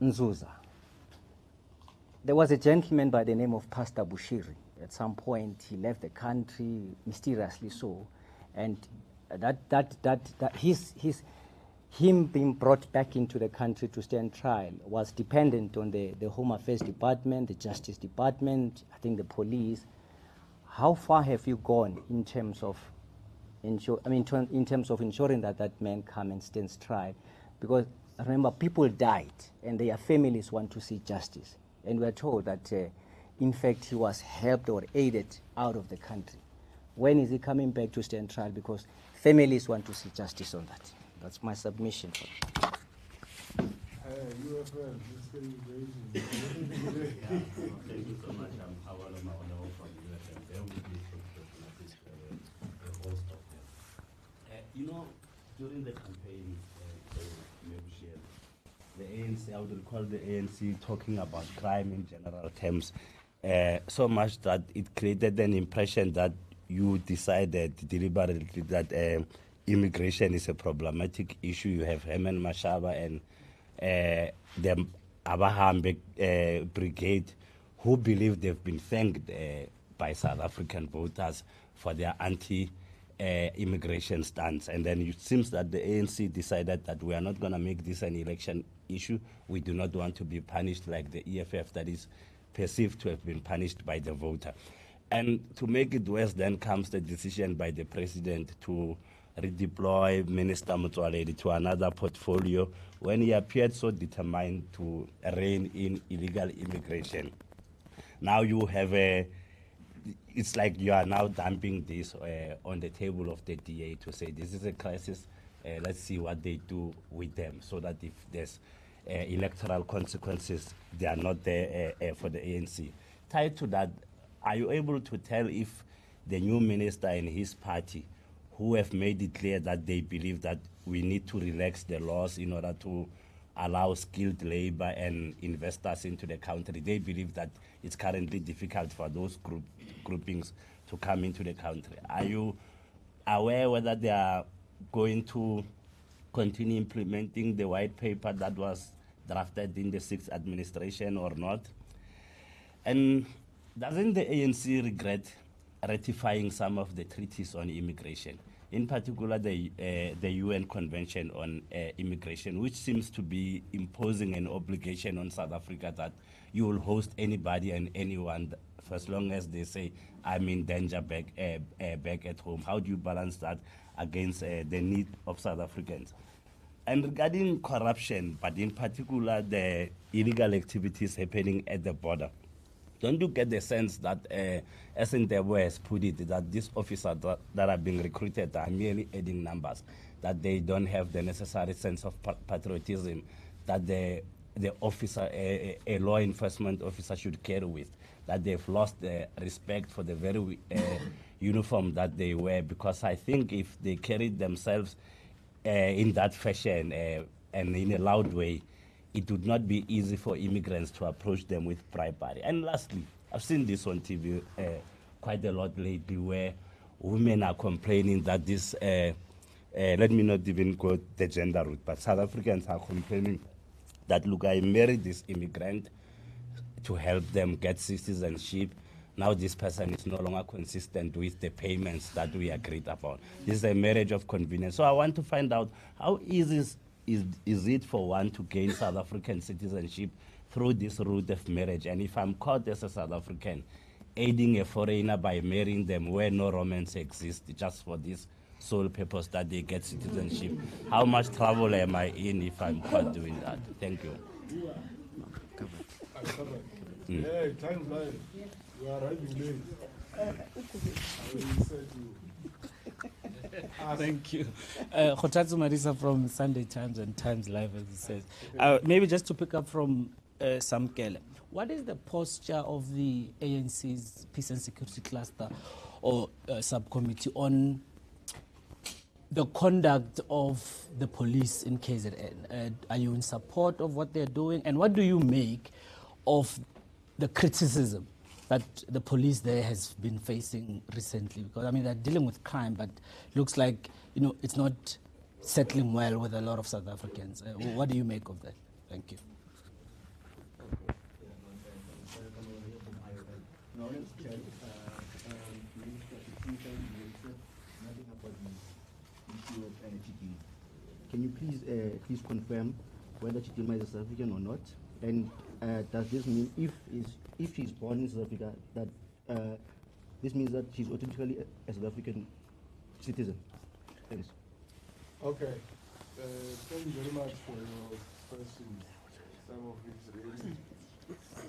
Nzuza, there was a gentleman by the name of Pastor Bushiri. At some point, he left the country, mysteriously so, and him being brought back into the country to stand trial was dependent on the Home Affairs Department, the Justice Department, I think the police. How far have you gone in terms of in terms of ensuring that that man come and stands trial? Because remember, people died and their families want to see justice. And we're told that, in fact, he was helped or aided out of the country. When is he coming back to stand trial? Because families want to see justice on that. That's my submission. You have this thing Thank you so much. I'm Awalo Maono from UFM. There will be the host of them. You know, during the campaign, the ANC, I would recall the ANC talking about crime in general terms, so much that it created an impression that you decided deliberately that immigration is a problematic issue. You have Herman Mashaba and the Abahambe brigade who believe they've been thanked by South African voters for their anti-immigration stance. And then it seems that the ANC decided that we are not going to make this an election issue. We do not want to be punished like the EFF that is perceived to have been punished by the voter. And to make it worse, then comes the decision by the president to redeploy Minister Motsoaledi to another portfolio when he appeared so determined to rein in illegal immigration. Now you have it's like you are now dumping this on the table of the DA to say this is a crisis, let's see what they do with them, so that if there's electoral consequences, they are not there for the ANC. Tied to that, are you able to tell if the new minister and his party, who have made it clear that they believe that we need to relax the laws in order to allow skilled labor and investors into the country, they believe that it's currently difficult for those groupings to come into the country. Are you aware whether they are going to continue implementing the white paper that was drafted in the 6th administration or not? And doesn't the ANC regret ratifying some of the treaties on immigration, in particular the UN Convention on Immigration, which seems to be imposing an obligation on South Africa that you will host anybody and anyone for as long as they say, I'm in danger back at home? How do you balance that against the need of South Africans? And regarding corruption, but in particular the illegal activities happening at the border, don't you get the sense that, as Njabulo has put it, that these officers that are being recruited are merely adding numbers, that they don't have the necessary sense of patriotism that the officer, a law enforcement officer should carry with, that they've lost the respect for the very uniform that they wear? Because I think if they carried themselves in that fashion and in a loud way, it would not be easy for immigrants to approach them with bribery. And lastly, I've seen this on TV quite a lot lately, where women are complaining that this, let me not even go the gender route, but South Africans are complaining that, look, I married this immigrant to help them get citizenship. Now this person is no longer consistent with the payments that we agreed upon. This is a marriage of convenience. So I want to find out how easy is it for one to gain South African citizenship through this route of marriage? And if I'm caught as a South African aiding a foreigner by marrying them where no romance exists, just for this sole purpose that they get citizenship, how much trouble am I in if I'm caught doing that? Thank you. Hey, time flies. You are arriving late. Thank you. Khotatsu Marisa from Sunday Times and Times Live, as it says. Maybe just to pick up from Samkele, what is the posture of the ANC's Peace and Security Cluster or subcommittee on the conduct of the police in KZN? Are you in support of what they're doing? And what do you make of the criticism that the police there has been facing recently? Because, I mean, they're dealing with crime, but looks like, it's not settling well with a lot of South Africans. What do you make of that? Thank you. Can you please confirm whether Chitima is a South African or not? And does this mean if she's born in South Africa, that this means that she's authentically a South African citizen? Thanks. Okay. Thank you very much for your questions. Some of it really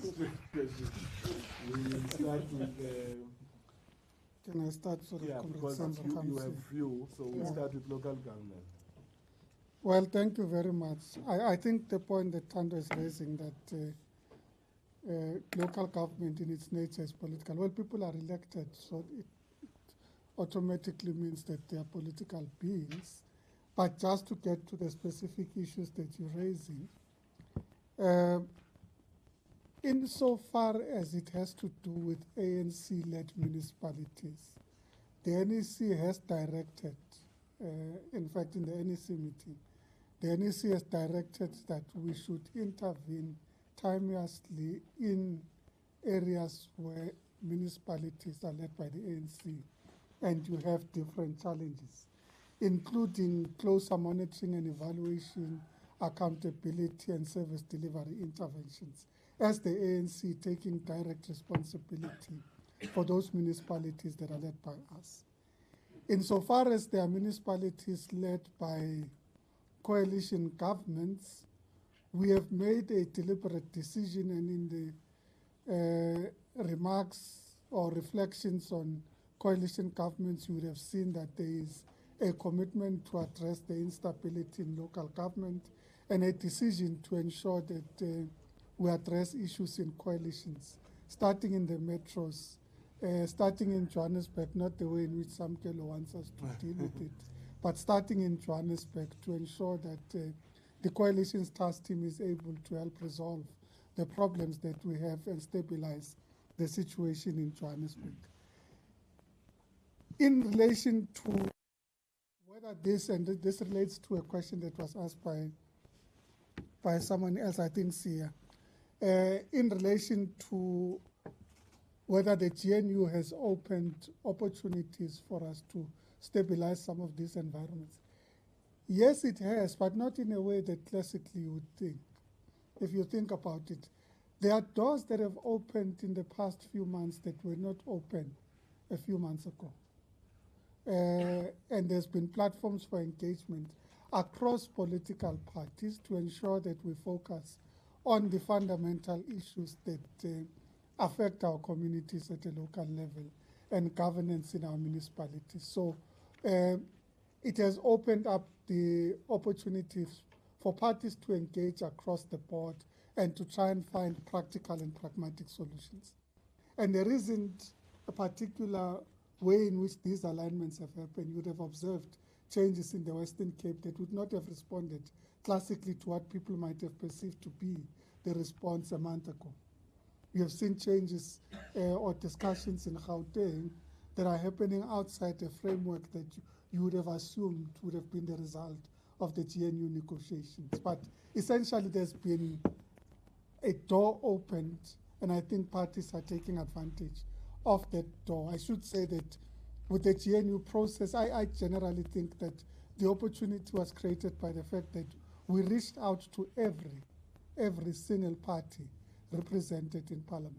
strict questions. We will start with Can I start? yeah, because you have few, so we'll start with local government. Well, thank you very much. I think the point that Thando is raising, that local government in its nature is political. Well, people are elected, so it automatically means that they are political beings. But just to get to the specific issues that you're raising, insofar as it has to do with ANC-led municipalities, the NEC has directed, in fact, in the NEC meeting, the NEC has directed that we should intervene timeously in areas where municipalities are led by the ANC, and you have different challenges, including closer monitoring and evaluation, accountability and service delivery interventions, as the ANC taking direct responsibility for those municipalities that are led by us. Insofar as there are municipalities led by coalition governments, we have made a deliberate decision, and in the remarks or reflections on coalition governments, you would have seen that there is a commitment to address the instability in local government and a decision to ensure that we address issues in coalitions, starting in the metros, starting in Johannesburg, not the way in which Samkelo wants us to deal with it, but starting in Johannesburg to ensure that the coalition's task team is able to help resolve the problems that we have and stabilize the situation in Johannesburg. In relation to whether this, and this relates to a question that was asked by someone else, I think, Sia, in relation to whether the GNU has opened opportunities for us to stabilize some of these environments. Yes, it has, but not in a way that classically you would think. If you think about it, there are doors that have opened in the past few months that were not open a few months ago. And there's been platforms for engagement across political parties to ensure that we focus on the fundamental issues that affect our communities at a local level and governance in our municipalities. So it has opened up the opportunities for parties to engage across the board and to try and find practical and pragmatic solutions. And there isn't a particular way in which these alignments have happened. You would have observed changes in the Western Cape that would not have responded classically to what people might have perceived to be the response a month ago. You have seen changes or discussions in Gauteng that are happening outside a framework that you would have assumed would have been the result of the GNU negotiations. But essentially there's been a door opened, and I think parties are taking advantage of that door. I should say that with the GNU process, I generally think that the opportunity was created by the fact that we reached out to every single party represented in Parliament,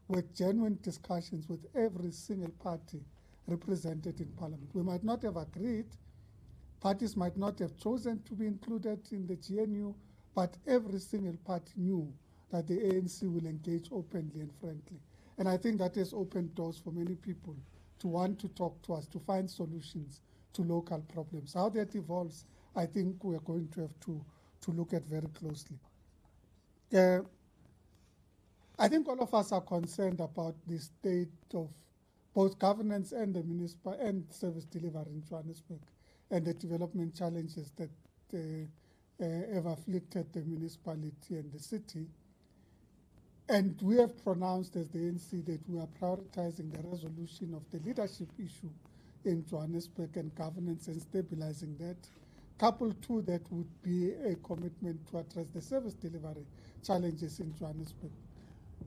with genuine discussions with every single party represented in Parliament. We might not have agreed, parties might not have chosen to be included in the GNU, but every single party knew that the ANC will engage openly and frankly. And I think that has opened doors for many people to want to talk to us, to find solutions to local problems. How that evolves, I think we are going to have to look at very closely. I think all of us are concerned about the state of both governance and the municipal and service delivery in Johannesburg and the development challenges that have afflicted the municipality and the city. And we have pronounced as the ANC that we are prioritizing the resolution of the leadership issue in Johannesburg and governance and stabilizing that. Coupled to that would be a commitment to address the service delivery challenges in Johannesburg.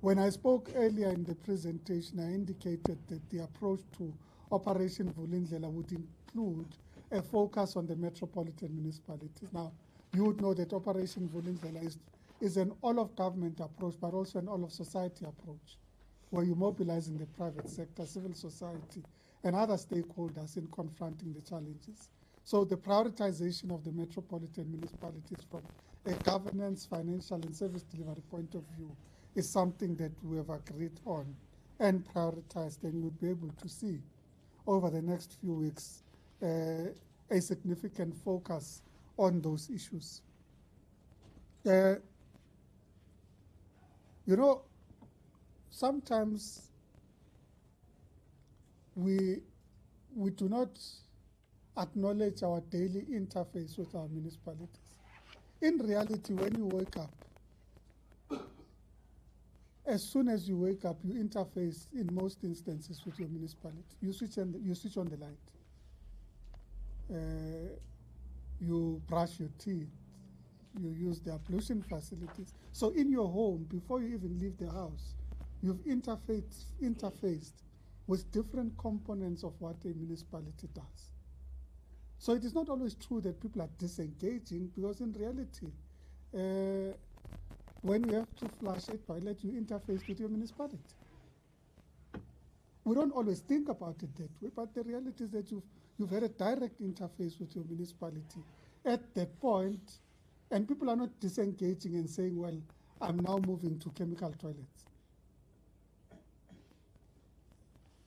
When I spoke earlier in the presentation, I indicated that the approach to Operation Vulindlela would include a focus on the metropolitan municipalities. Now, you would know that Operation Vulindlela is an all-of-government approach, but also an all-of-society approach, where you're mobilizing the private sector, civil society, and other stakeholders in confronting the challenges. So the prioritization of the metropolitan municipalities from a governance, financial, and service delivery point of view is something that we have agreed on and prioritized, and you'll be able to see over the next few weeks a significant focus on those issues. You know, sometimes we do not acknowledge our daily interface with our municipalities. In reality, when you wake up, as soon as you wake up, you interface in most instances with your municipality. You switch on the light. You brush your teeth. You use the ablution facilities. So in your home, before you even leave the house, you've interfaced with different components of what a municipality does. So it is not always true that people are disengaging, because in reality, when you have to flush a toilet, you interface with your municipality. We don't always think about it that way, but the reality is that you've had a direct interface with your municipality at that point, and people are not disengaging and saying, well, I'm now moving to chemical toilets.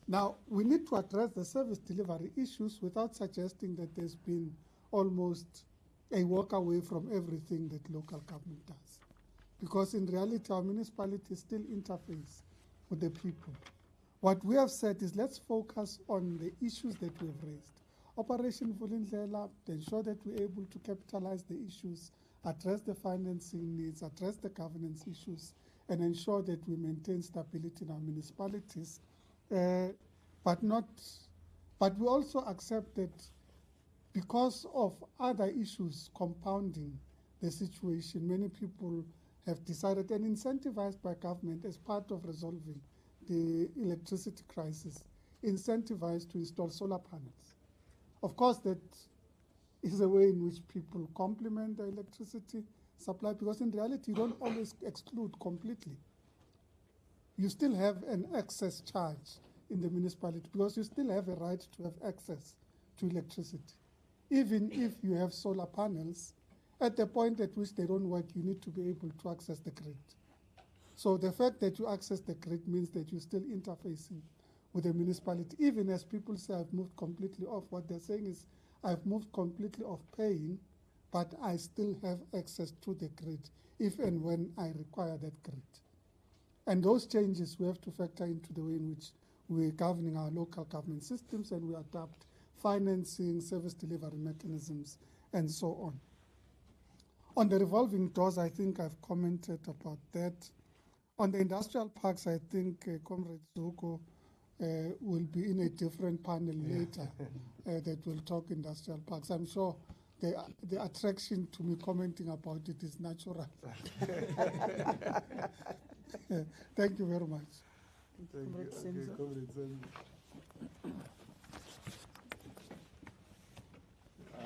Now, we need to address the service delivery issues without suggesting that there's been almost a walk away from everything that local government does. Because in reality, our municipalities still interface with the people. What we have said is, let's focus on the issues that we have raised. Operation Vulindlela, to ensure that we're able to capitalize the issues, address the financing needs, address the governance issues, and ensure that we maintain stability in our municipalities. But we also accept that because of other issues compounding the situation, many people have decided and incentivized by government as part of resolving the electricity crisis, incentivized to install solar panels. Of course, that is a way in which people complement the electricity supply, because in reality, you don't always exclude completely. You still have an excess charge in the municipality, because you still have a right to have access to electricity. Even if you have solar panels, at the point at which they don't work, you need to be able to access the grid. So the fact that you access the grid means that you're still interfacing with the municipality. Even as people say, I've moved completely off, what they're saying is, I've moved completely off paying, but I still have access to the grid if and when I require that grid. And those changes we have to factor into the way in which we're governing our local government systems, and we adapt financing, service delivery mechanisms, and so on. On the revolving doors, I think I've commented about that. On the industrial parks, I think Comrade Zuko will be in a different panel later that will talk industrial parks. I'm sure the attraction to me commenting about it is natural. Thank you very much. Thank you. Okay, Comrade Senzo.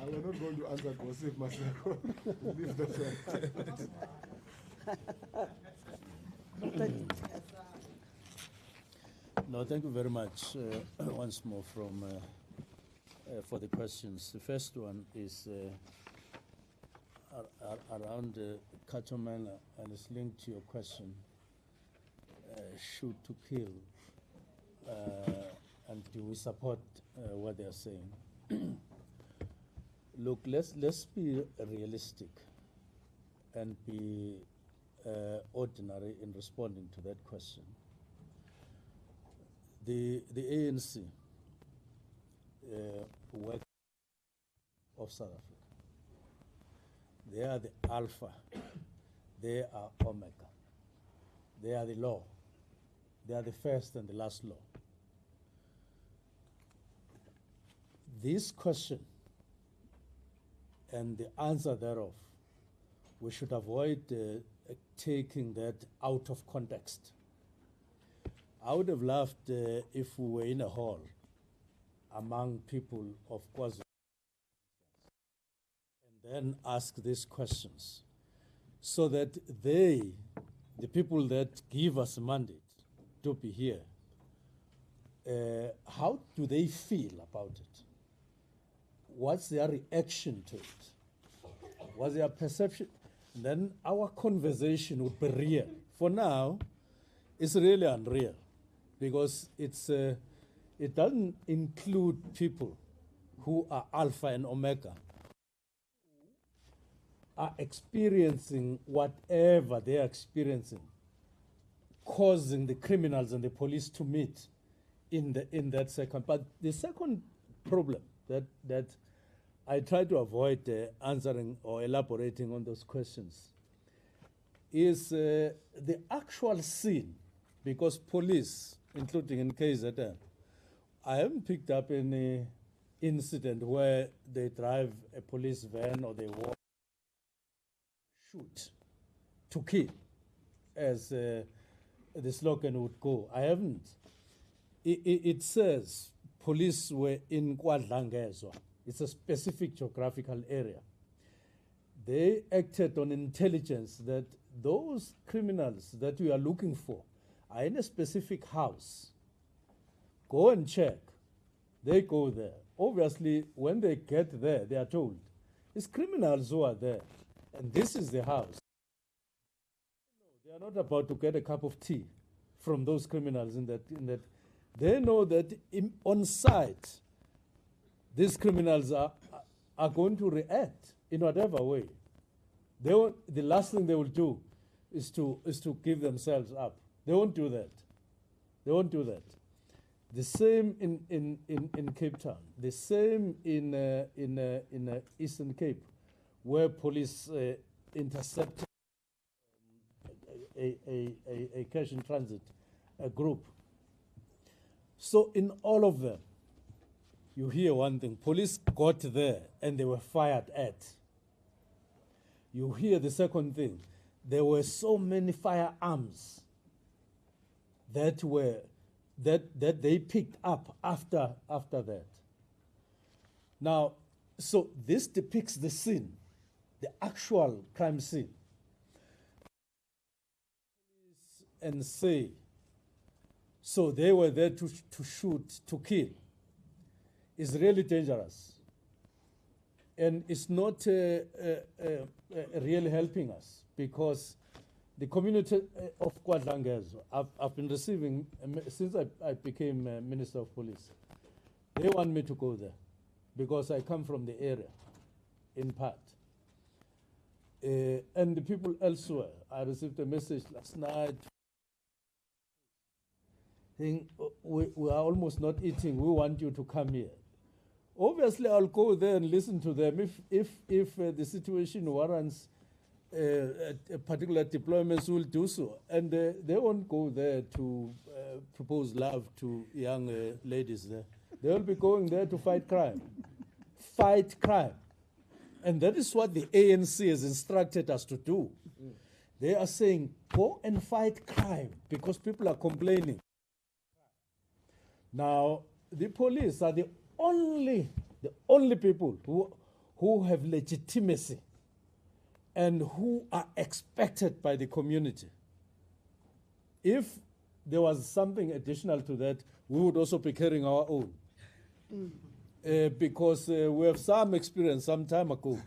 We're not going to answer gossip, Masako. Leave that one. No, thank you very much once more for the questions. The first one is around Katomela, and it's linked to your question, shoot to kill, and do we support what they're saying? Look, let's be realistic and be ordinary in responding to that question. The ANC work of South Africa. They are the alpha. They are omega. They are the law. They are the first and the last law. This question and the answer thereof, we should avoid taking that out of context. I would have loved if we were in a hall among people of KwaZulu and then ask these questions so that they, the people that give us a mandate to be here, how do they feel about it? What's their reaction to it? What's their perception? And then our conversation would be real. For now, it's really unreal because it doesn't include people who are alpha and omega, are experiencing whatever they are experiencing, causing the criminals and the police to meet in that second. But the second problem that I try to avoid answering or elaborating on those questions is the actual scene, because police, including in KZN, I haven't picked up any incident where they drive a police van or they walk, shoot to kill, as the slogan would go. I haven't. It says police were in KwaDlangezwa. It's a specific geographical area. They acted on intelligence that those criminals that we are looking for are in a specific house. Go and check. They go there. Obviously, when they get there, they are told, it's criminals who are there, and this is the house. They are not about to get a cup of tea from those criminals in that. They know that on site, these criminals are going to react in whatever way. The last thing they will do is to give themselves up. They won't do that. They won't do that. The same in Cape Town. The same in Eastern Cape, where police intercepted a cash in transit group. So in all of them, you hear one thing: police got there and they were fired at. You hear the second thing: there were so many firearms that they picked up after that. Now, so this depicts the scene, the actual crime scene, and say, so they were there to shoot, to kill. It's really dangerous. And it's not really helping us, because the community of KwaDlangezwa, I've been receiving, since I became Minister of Police, they want me to go there because I come from the area, in part. And the people elsewhere, I received a message last night saying, we are almost not eating, we want you to come here. Obviously, I'll go there and listen to them. If the situation warrants particular deployments, will do so. And they won't go there to propose love to young ladies there. They will be going there to fight crime. Fight crime. And that is what the ANC has instructed us to do. They are saying, go and fight crime, because people are complaining. Now, the police are the only people who have legitimacy and who are expected by the community. If there was something additional to that, we would also be carrying our own. Because we have some experience some time ago.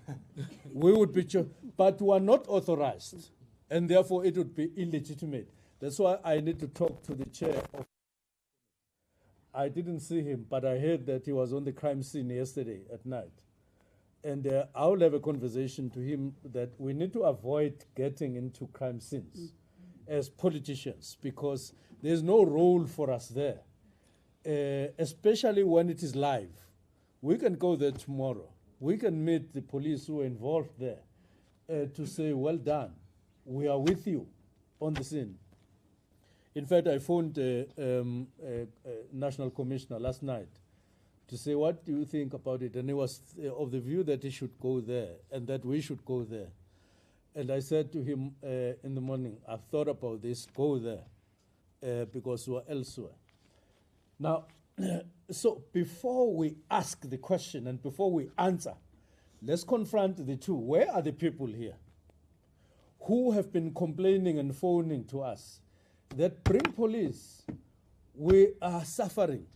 We would be, but we are not authorized, and therefore it would be illegitimate. That's why I need to talk to the chair of. I didn't see him, but I heard that he was on the crime scene yesterday at night. And I will have a conversation to him that we need to avoid getting into crime scenes as politicians, because there's no role for us there, especially when it is live. We can go there tomorrow. We can meet the police who are involved there to say, well done, we are with you on the scene. In fact, I phoned National Commissioner last night to say, what do you think about it? And he was of the view that he should go there and that we should go there. And I said to him in the morning, I've thought about this, go there, because we're elsewhere. Now, so before we ask the question and before we answer, let's confront the two. Where are the people here who have been complaining and phoning to us that bring police, we are suffering,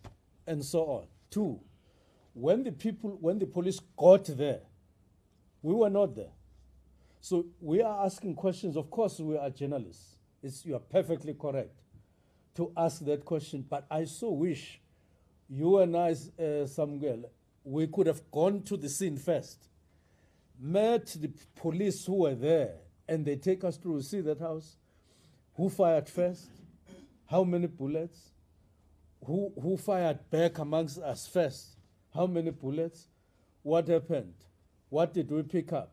and so on? Two, when the police got there, we were not there. So we are asking questions. Of course, we are journalists. You are perfectly correct to ask that question, but I so wish you and I, Samuel, we could have gone to the scene first, met the police who were there, and they take us to see that house. Who fired first? How many bullets? Who fired back amongst us first? How many bullets? What happened? What did we pick up?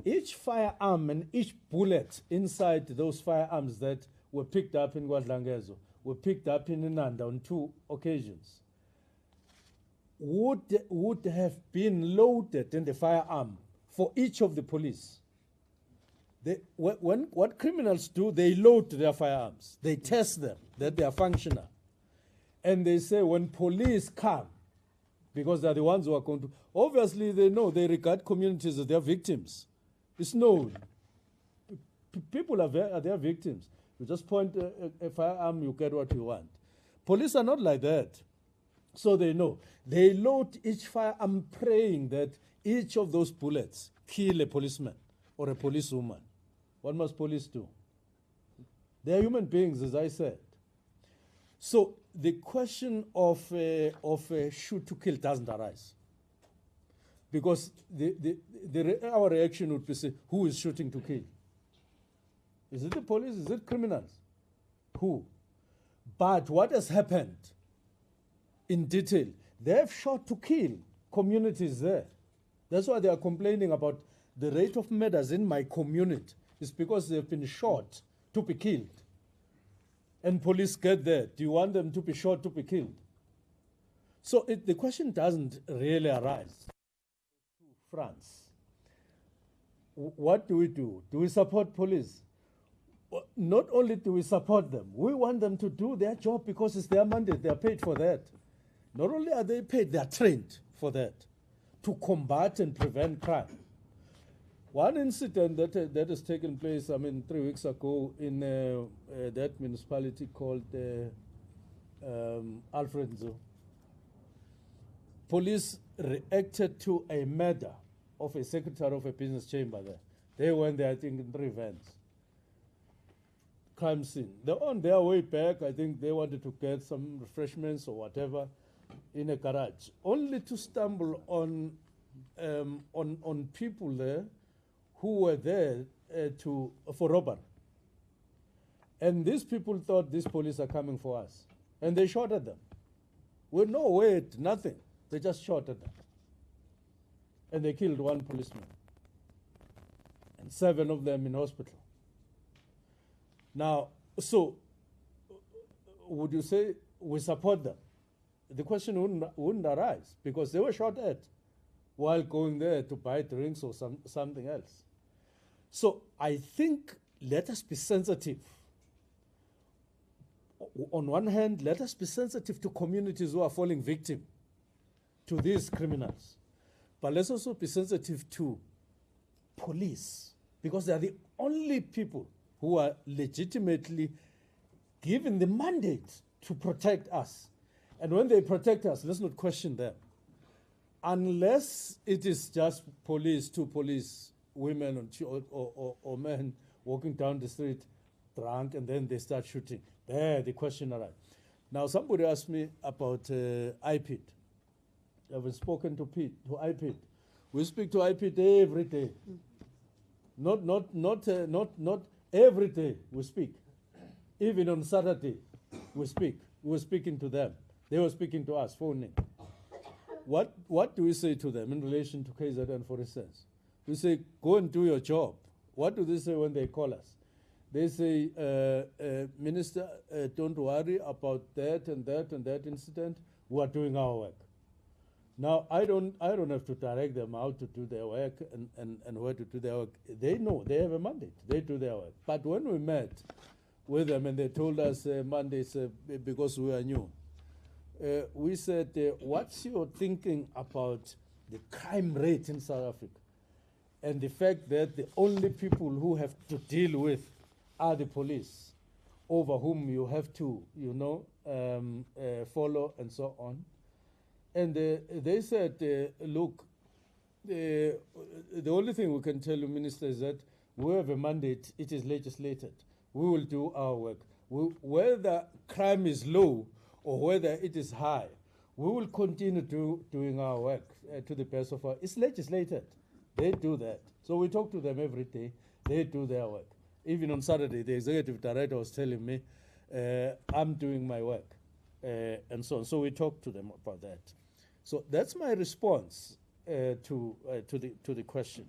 Each firearm and each bullet inside those firearms that were picked up in KwaDlangezwa were picked up in Inanda on 2 occasions, would have been loaded in the firearm for each of the police. What criminals do, they load their firearms. They test them, that they are functional. And they say when police come, because they're the ones who are going to, obviously they know, they regard communities as their victims. It's known. People are their victims. You just point a firearm, you get what you want. Police are not like that. So they know. They load each firearm praying that each of those bullets kill a policeman or a policewoman. What must police do? They are human beings, as I said. So the question of shoot to kill doesn't arise. Because our reaction would be, say, who is shooting to kill? Is it the police? Is it criminals? Who? But what has happened in detail, they have shot to kill communities there. That's why they are complaining about the rate of murders in my community. It's because they've been shot to be killed. And police get there. Do you want them to be shot to be killed? So the question doesn't really arise. France. What do? Do we support police? Not only do we support them, we want them to do their job because it's their mandate. They are paid for that. Not only are they paid, they are trained for that, to combat and prevent crime. One incident that has taken place, 3 weeks ago in that municipality called Alfredo. Police reacted to a murder of a secretary of a business chamber there. They went there, I think, in 3 vans. Crime scene. They're on their way back. I think they wanted to get some refreshments or whatever in a garage, only to stumble on people there who were there for robbery. And these people thought these police are coming for us. And they shot at them. With no weight, nothing. They just shot at them. And they killed 1 policeman. And 7 of them in hospital. Now, so, would you say we support them? The question wouldn't arise because they were shot at while going there to buy drinks or something else. So I think let us be sensitive. On one hand, let us be sensitive to communities who are falling victim to these criminals. But let's also be sensitive to police because they are the only people who are legitimately given the mandate to protect us. And when they protect us, let's not question them. Unless it is just police, 2 police, women or men walking down the street drunk and then they start shooting. There, the question arises. Now, somebody asked me about IPID. I've spoken to IPID. We speak to IPID every day. Not every day we speak. Even on Saturday, we speak. We were speaking to them. They were speaking to us, phoning. What do we say to them in relation to KZN, for instance? We say, go and do your job. What do they say when they call us? They say, Minister, don't worry about that and that and that incident. We are doing our work. Now, I don't have to direct them how to do their work and where to do their work. They know, they have a mandate. They do their work. But when we met with them and they told us Mondays, because we are new, we said, what's your thinking about the crime rate in South Africa? And the fact that the only people who have to deal with are the police, over whom you have to, follow and so on. And they said, look, the only thing we can tell you, Minister, is that we have a mandate, it is legislated. We will do our work. Whether crime is low or whether it is high, we will continue doing our work to the best of our... It's legislated. They do that. So we talk to them every day. They do their work. Even on Saturday, the executive director was telling me, I'm doing my work, and so on. So we talk to them about that. So that's my response to the question.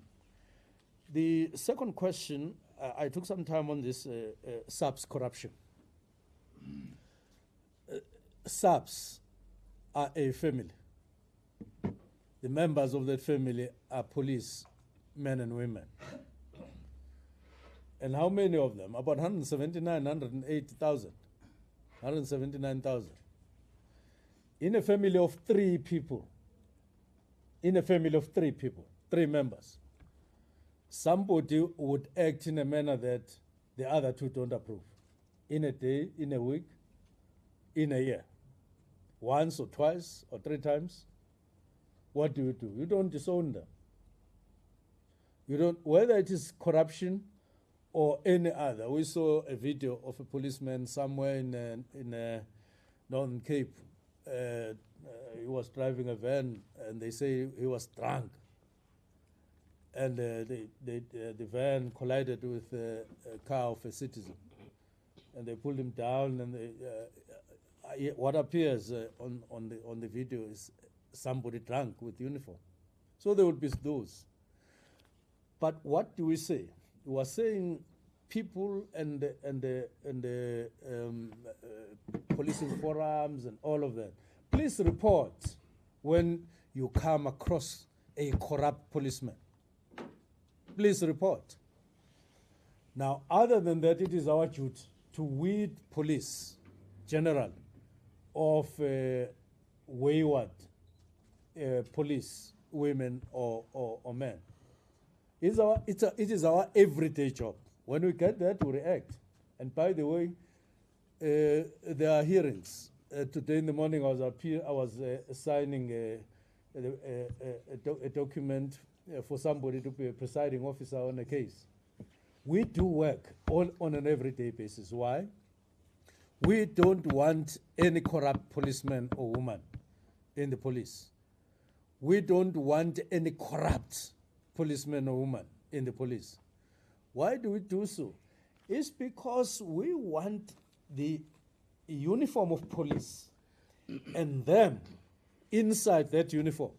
The second question, I took some time on this SAPS corruption. SAPS are a family. The members of that family are police, men and women. And how many of them? About 180,000. 179,000. In a family of 3 people, three members, somebody would act in a manner that the other 2 don't approve. In a day, in a week, in a year. Once or twice or 3 times. What do? You don't disown them. You don't, whether it is corruption or any other. We saw a video of a policeman somewhere in Northern Cape. He was driving a van, and they say he was drunk. And the van collided with a car of a citizen. And they pulled him down, and what appears on the video is somebody drunk with uniform. So there would be those. But what do we say? We are saying people and the policing forums and all of that. Please report when you come across a corrupt policeman. Please report. Now, other than that, it is our duty to weed police, generally, of wayward police, women or men. It is our everyday job. When we get that, we react. And by the way, there are hearings. Today in the morning, I was signing a document for somebody to be a presiding officer on a case. We do work on an everyday basis. Why? We don't want any corrupt policeman or woman in the police. We don't want any corrupt policeman or woman in the police. Why do we do so? It's because we want the uniform of police and them inside that uniform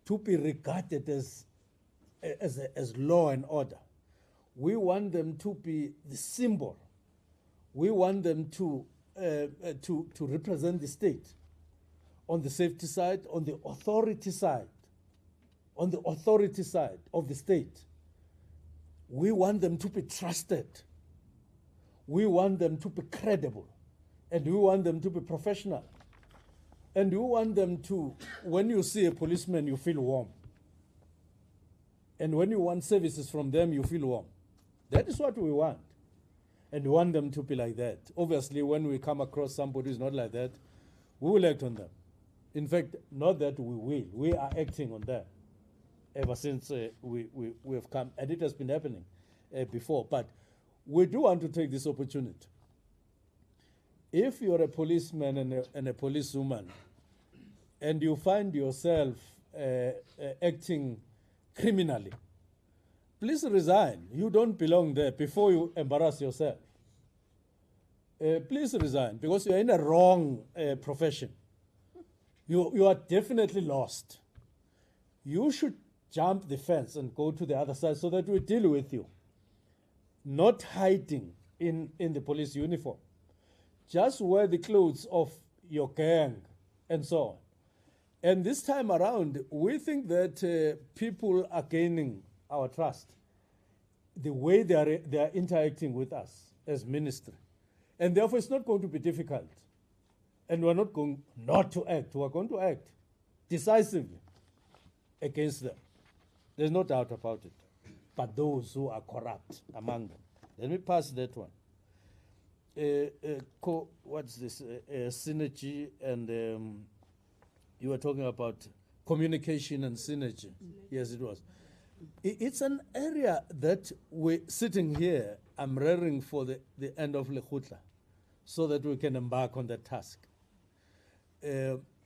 to be regarded as law and order. We want them to be the symbol. We want them to represent the state on the safety side, on the authority side, of the state. We want them to be trusted. We want them to be credible. And we want them to be professional. And we want them to, when you see a policeman, you feel warm. And when you want services from them, you feel warm. That is what we want. And we want them to be like that. Obviously, when we come across somebody who's not like that, we will act on them. In fact, not that we will. We are acting on them ever since we have come. And it has been happening before. But we do want to take this opportunity. If you're a policeman and a policewoman, and you find yourself acting criminally, please resign. You don't belong there before you embarrass yourself. Please resign, because you're in a wrong profession. You are definitely lost. You should jump the fence and go to the other side so that we deal with you. Not hiding in the police uniform. Just wear the clothes of your gang and so on. And this time around, we think that people are gaining our trust, the way they are interacting with us as ministry. And therefore, it's not going to be difficult. And we're not going not to act. We're going to act decisively against them. There's no doubt about it. But those who are corrupt among them. Let me pass that one. What's this? Synergy, and you were talking about communication and synergy. Yes, it was. It's an area that we're sitting here, I'm raring for the end of Lekgotla, so that we can embark on that task.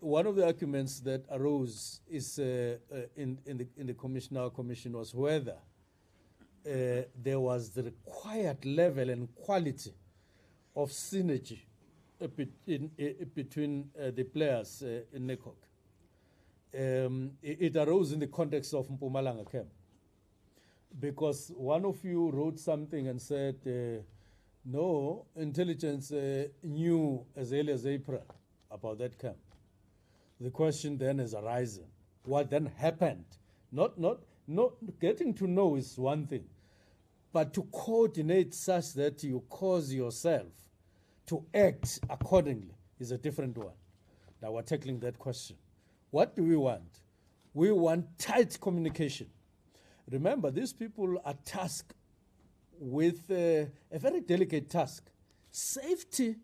One of the arguments that arose is in the commission was whether there was the required level and quality of synergy between the players in NECOC. It arose in the context of Mpumalanga camp, because one of you wrote something and said, no, intelligence knew as early as April about that camp. The question then has arisen, what then happened? Not getting to know is one thing. But to coordinate such that you cause yourself to act accordingly is a different one. Now we're tackling that question. What do we want? We want tight communication. Remember, these people are tasked with a very delicate task. Safety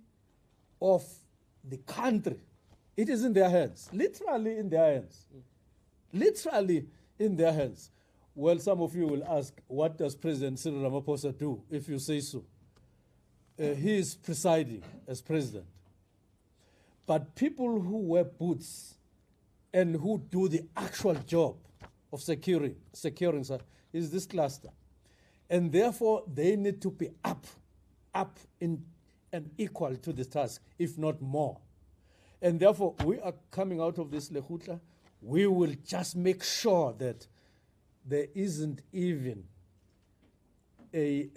of the country. It is in their hands, literally in their hands. Literally in their hands. Well, some of you will ask, what does President Cyril Ramaphosa do if you say so? He is presiding as president. But people who wear boots and who do the actual job of securing is this cluster. And therefore, they need to be up in and equal to the task, if not more. And therefore, we are coming out of this Lekgotla. We will just make sure that there isn't even a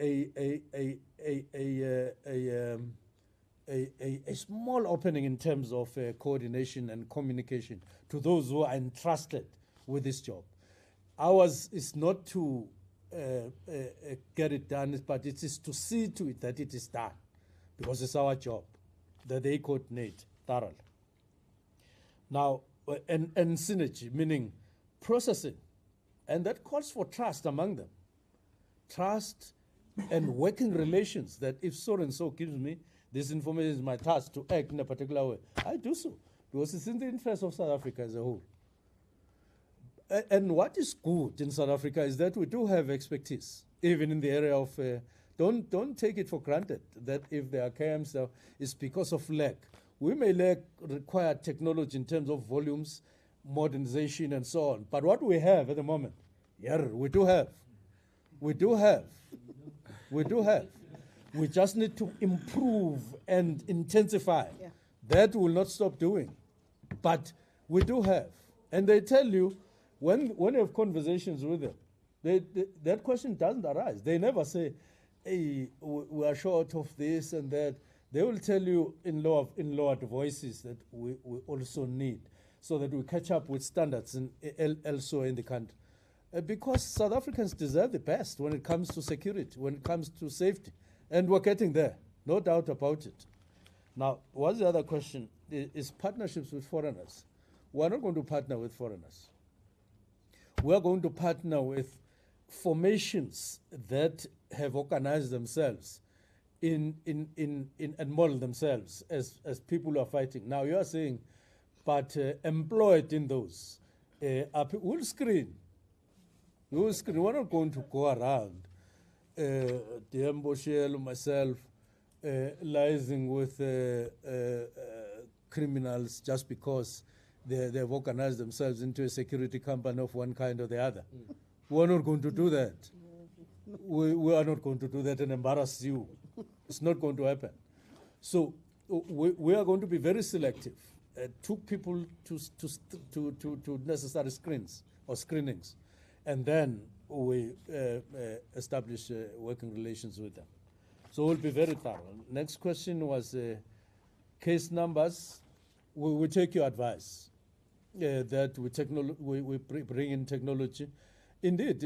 small opening in terms of coordination and communication to those who are entrusted with this job. Ours is not to get it done, but it is to see to it that it is done, because it's our job, that they coordinate thoroughly. Now, and synergy, meaning processing, and that calls for trust among them. Trust and working relations, that if so-and-so gives me this information, is my task to act in a particular way, I do so, because it's in the interest of South Africa as a whole. And what is good in South Africa is that we do have expertise, even in the area of, don't take it for granted that if there are camps, it's because of lack. We may require technology in terms of volumes, modernization, and so on. But what we have at the moment, we do have. We just need to improve and intensify. Yeah. That will not stop doing. But we do have. And they tell you, when you have conversations with them, that question doesn't arise. They never say, hey, we are short of this and that. They will tell you in lowered voices that we also need, so that we catch up with standards elsewhere in the country. Because South Africans deserve the best when it comes to security, when it comes to safety. And we're getting there, no doubt about it. Now, what's the other question? Is partnerships with foreigners. We're not going to partner with foreigners. We're going to partner with formations that have organized themselves and model themselves as people who are fighting. Now, you are saying, but employed in those, we'll screen. We're not going to go around, Boshielo, myself, liaising with criminals just because they've organized themselves into a security company of one kind or the other. We're not going to do that. We are not going to do that and embarrass you. It's not going to happen. So we are going to be very selective. Took people to necessary screenings, and then we establish working relations with them. So we'll be very thorough. Next question was case numbers. We take your advice that we bring in technology. Indeed,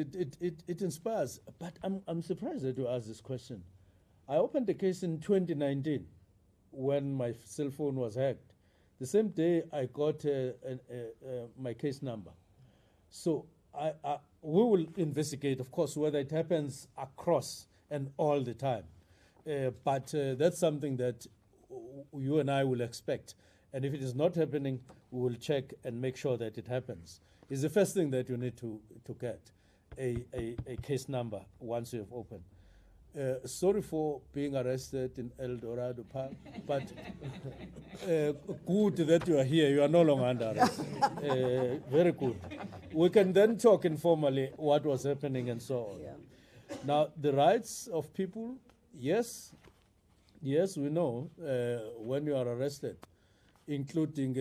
it inspires. But I'm surprised that you asked this question. I opened the case in 2019 when my cell phone was hacked. The same day I got my case number. So we will investigate, of course, whether it happens across and all the time. But that's something that you and I will expect. And if it is not happening, we will check and make sure that it happens. It's the first thing that you need to get, a case number once you have opened. Sorry for being arrested in El Dorado Park, but good that you are here. You are no longer under arrest. Very good. We can then talk informally what was happening and so on. Yeah. Now, the rights of people, yes, we know when you are arrested, including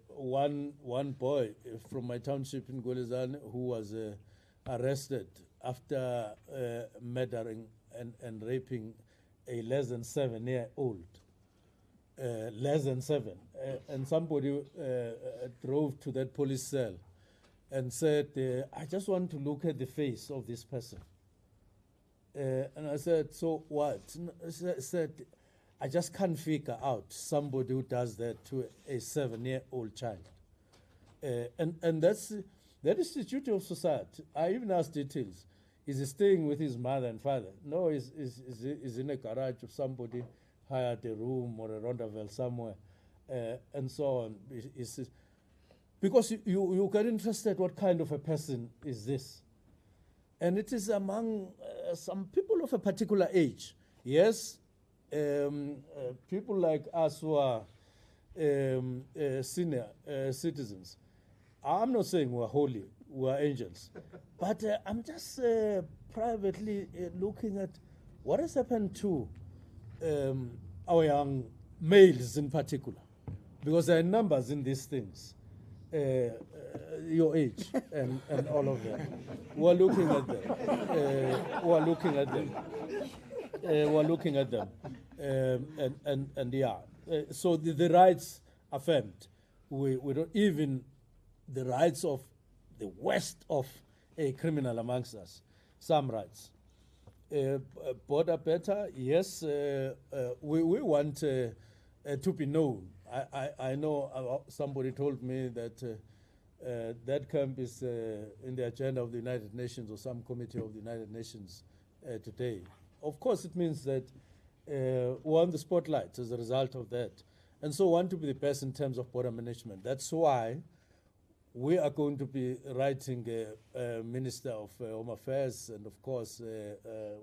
one boy from my township in Golizane who was arrested after murdering and raping a less than 7-year-old. Less than 7. And somebody drove to that police cell and said, I just want to look at the face of this person. And I said, so what? I said, I just can't figure out somebody who does that to a 7-year-old child. And that is the duty of society. I even asked details. Is he staying with his mother and father? No, he's in a garage of somebody, hired a room or a rendezvous somewhere, and so on. Because you get interested, what kind of a person is this? And it is among some people of a particular age. Yes, people like us who are senior citizens. I'm not saying we're holy, we're angels. But I'm just privately looking at what has happened to our young males in particular. Because there are numbers in these things. Your age and all of that. We're looking at them. We're looking at them. We're looking at them. And yeah. So the rights affirmed. We don't even the rights of the worst of a criminal amongst us. Some rights. Border better, yes. We want to be known. I know somebody told me that that camp is in the agenda of the United Nations or some committee of the United Nations today. Of course, it means that we're on the spotlight as a result of that. And so want to be the best in terms of border management. That's why we are going to be writing a Minister of Home Affairs and, of course,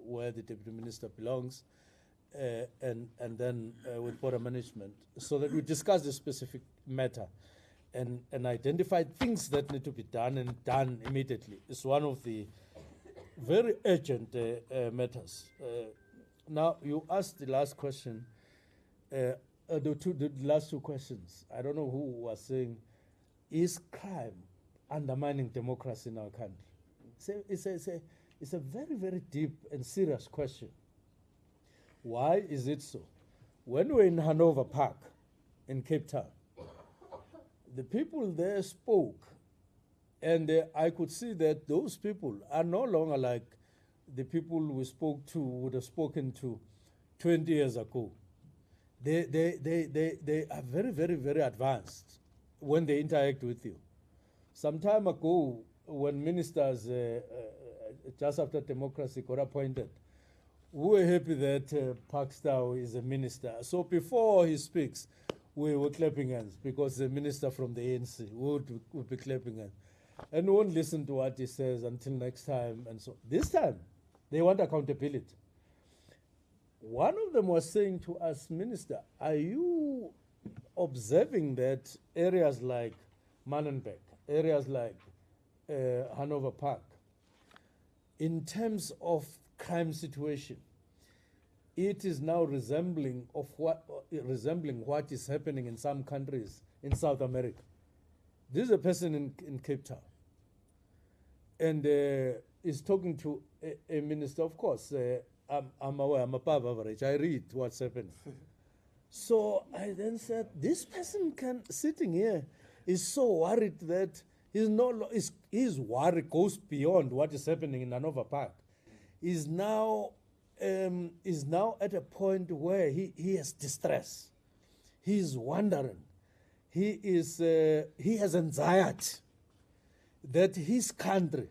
where the Deputy Minister belongs, and then with border management, so that we discuss the specific matter and identify things that need to be done and done immediately. It's one of the very urgent matters. Now, you asked the last question, the last two questions. I don't know who was saying, is crime undermining democracy in our country? It's a very, very deep and serious question. Why is it so? When we were in Hanover Park in Cape Town, the people there spoke, and I could see that those people are no longer like the people we spoke to would have spoken to 20 years ago. They are very, very, very advanced when they interact with you. Some time ago, when ministers, just after democracy got appointed, we were happy that Pakstow is a minister. So before he speaks, we were clapping hands because the minister from the ANC would be clapping hands. And we won't listen to what he says until next time. And so this time, they want accountability. One of them was saying to us, Minister, are you observing that areas like Mannenberg, areas like Hanover Park, in terms of crime situation, it is now resembling what is happening in some countries in South America. This is a person in Cape Town, and is talking to a minister. Of course, I'm aware, I'm above average. I read what's happening. So I then said, this person sitting here is so worried that his worry goes beyond what is happening in Hanover Park. Is now at a point where he has distress. He is wondering. He has anxiety that his country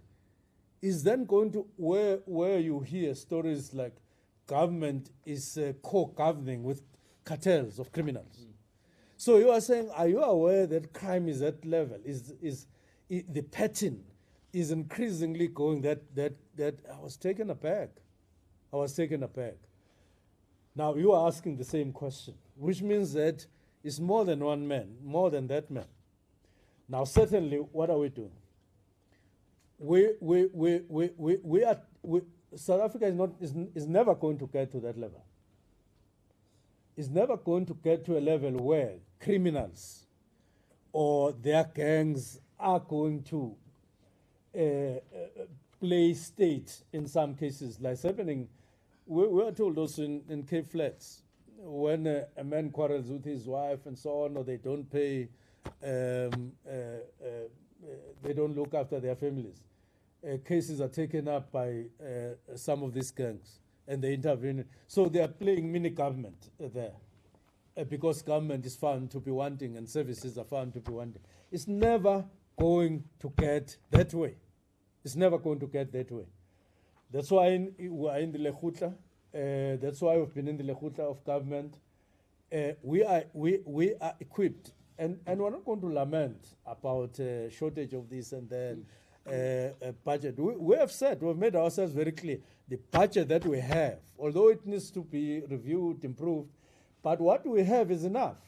is then going to where you hear stories like government is co-governing with cartels of criminals. So you are saying, are you aware that crime is at level? The pattern is increasingly going that I was taken aback. I was taken aback. Now you are asking the same question, which means that it's more than one man, more than that man. Now certainly, what are we doing? South Africa is never going to get to that level. It's never going to get to a level where criminals or their gangs are going to play state in some cases, like happening. We are told also in Cape Flats, when a man quarrels with his wife and so on, or they don't pay, they don't look after their families. cases are taken up by some of these gangs and they intervene. So they are playing mini government there because government is found to be wanting and services are found to be wanting. It's never going to get that way. It's never going to get that way. That's why we are in the Lekgotla. That's why we've been in the Lekgotla of government. We are equipped, and we're not going to lament about shortage of this and then budget. We have said, we've made ourselves very clear, the budget that we have, although it needs to be reviewed, improved, but what we have is enough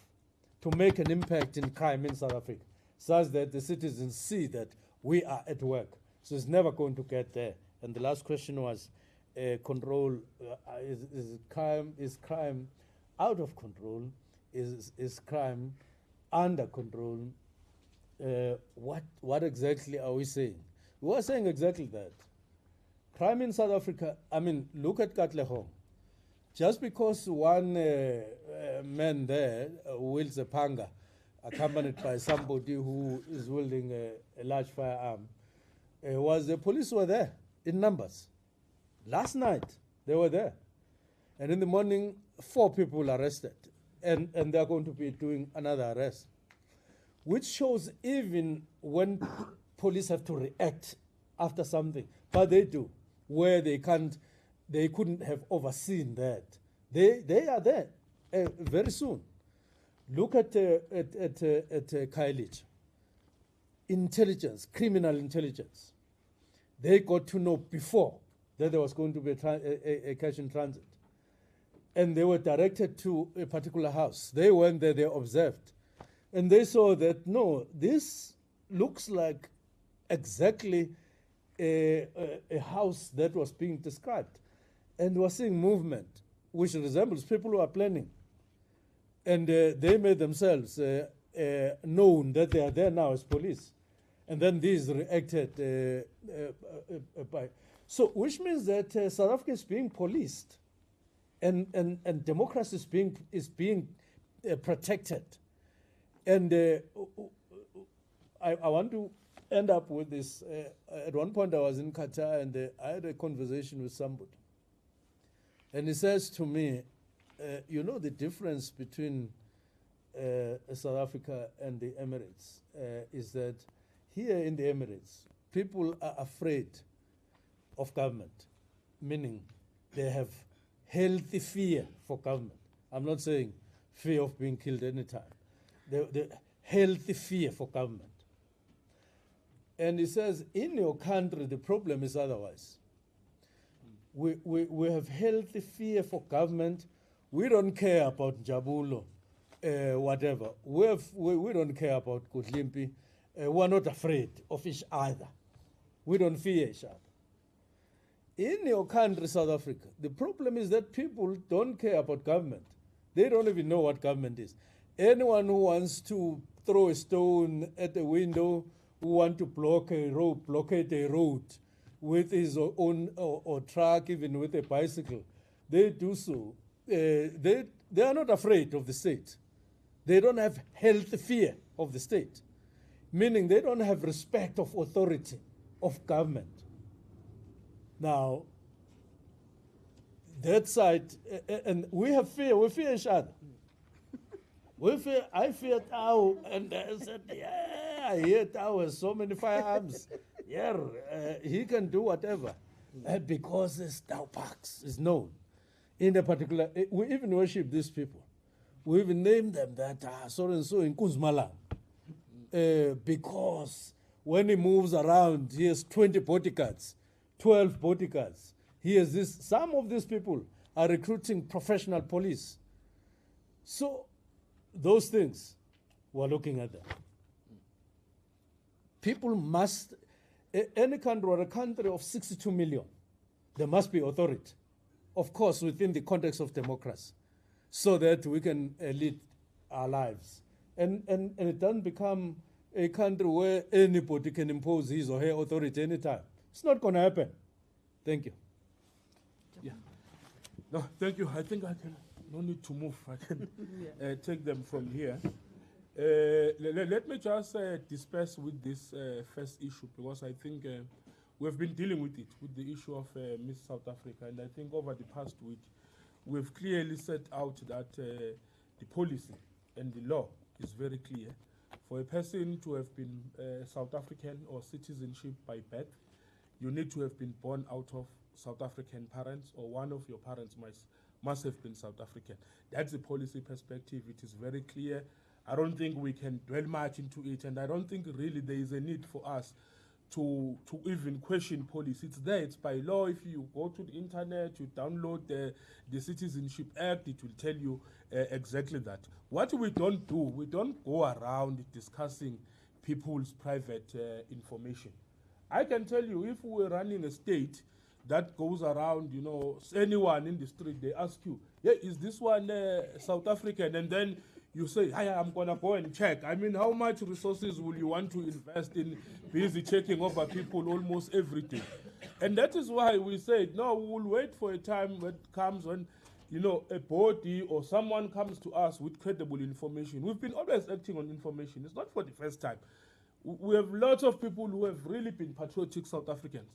to make an impact in crime in South Africa, such that the citizens see that we are at work. So it's never going to get there. And the last question was, control, is crime out of control? Is crime under control? What exactly are we saying? We are saying exactly that. Crime in South Africa, I mean, look at Katlehong. Just because one man there wields a panga, accompanied by somebody who is wielding a large firearm, the police were there in numbers. Last night, they were there. And in the morning, 4 people arrested. And they're going to be doing another arrest. Which shows even when police have to react after something, but they do, where they couldn't have overseen that. They are there very soon. Look at Khayelitsha. Intelligence, criminal intelligence. They got to know before that there was going to be a cash in transit. And they were directed to a particular house. They went there, they observed. And they saw that, no, this looks like exactly a house that was being described. And they were seeing movement, which resembles people who are planning. And they made themselves known that they are there now as police. And then these reacted by. So, which means that South Africa is being policed, and democracy is being protected. And I want to end up with this. At one point, I was in Qatar, and I had a conversation with somebody, and he says to me, "You know the difference between South Africa and the Emirates is that." Here in the Emirates, people are afraid of government, meaning they have healthy fear for government. I'm not saying fear of being killed anytime. The healthy fear for government. And he says, in your country, the problem is otherwise. We have healthy fear for government. We don't care about Njabulo, whatever. We don't care about Kutlimpi. We're not afraid of each other. We don't fear each other. In your country, South Africa, the problem is that people don't care about government. They don't even know what government is. Anyone who wants to throw a stone at a window, who wants to blockade a road with his own or truck, even with a bicycle, they do so. They are not afraid of the state. They don't have healthy fear of the state. Meaning they don't have respect of authority, of government. Now, that side, and we have fear, we fear each other. I fear Tao, and I said, yeah, I hear Tao has so many firearms. Yeah, he can do whatever. Because it's Tao Parks, is known. In a particular, we even worship these people. We even name them that, so and so in Kuzmalang. Because when he moves around, he has 20 bodyguards, 12 bodyguards. He has this. Some of these people are recruiting professional police. So those things, we're looking at them. People must, any country or a country of 62 million, there must be authority. Of course, within the context of democracy, so that we can lead our lives. And it doesn't become a country where anybody can impose his or her authority anytime. It's not going to happen. Thank you. Yeah. No, thank you. I think I can, no need to move. I can take them from here. Let me just disperse with this first issue, because I think we've been dealing with it, with the issue of Miss South Africa, and I think over the past week, we've clearly set out that the policy and the law is very clear. For a person to have been South African or citizenship by birth, you need to have been born out of South African parents, or one of your parents must have been South African. That's the policy perspective. It is very clear. I don't think we can dwell much into it, and I don't think really there is a need for us to even question policy. It's there, it's by law. If you go to the internet, you download the Citizenship Act, it will tell you exactly that. What we don't do, we don't go around discussing people's private information. I can tell you, if we're running a state that goes around, you know, anyone in the street, they ask you, yeah, is this one South African? And then you say, hey, I'm gonna go and check. I mean, how much resources will you want to invest in busy checking over people almost every day? And that is why we said, no, we will wait for a time when it comes when, you know, a body or someone comes to us with credible information. We've been always acting on information. It's not for the first time. We have lots of people who have really been patriotic South Africans.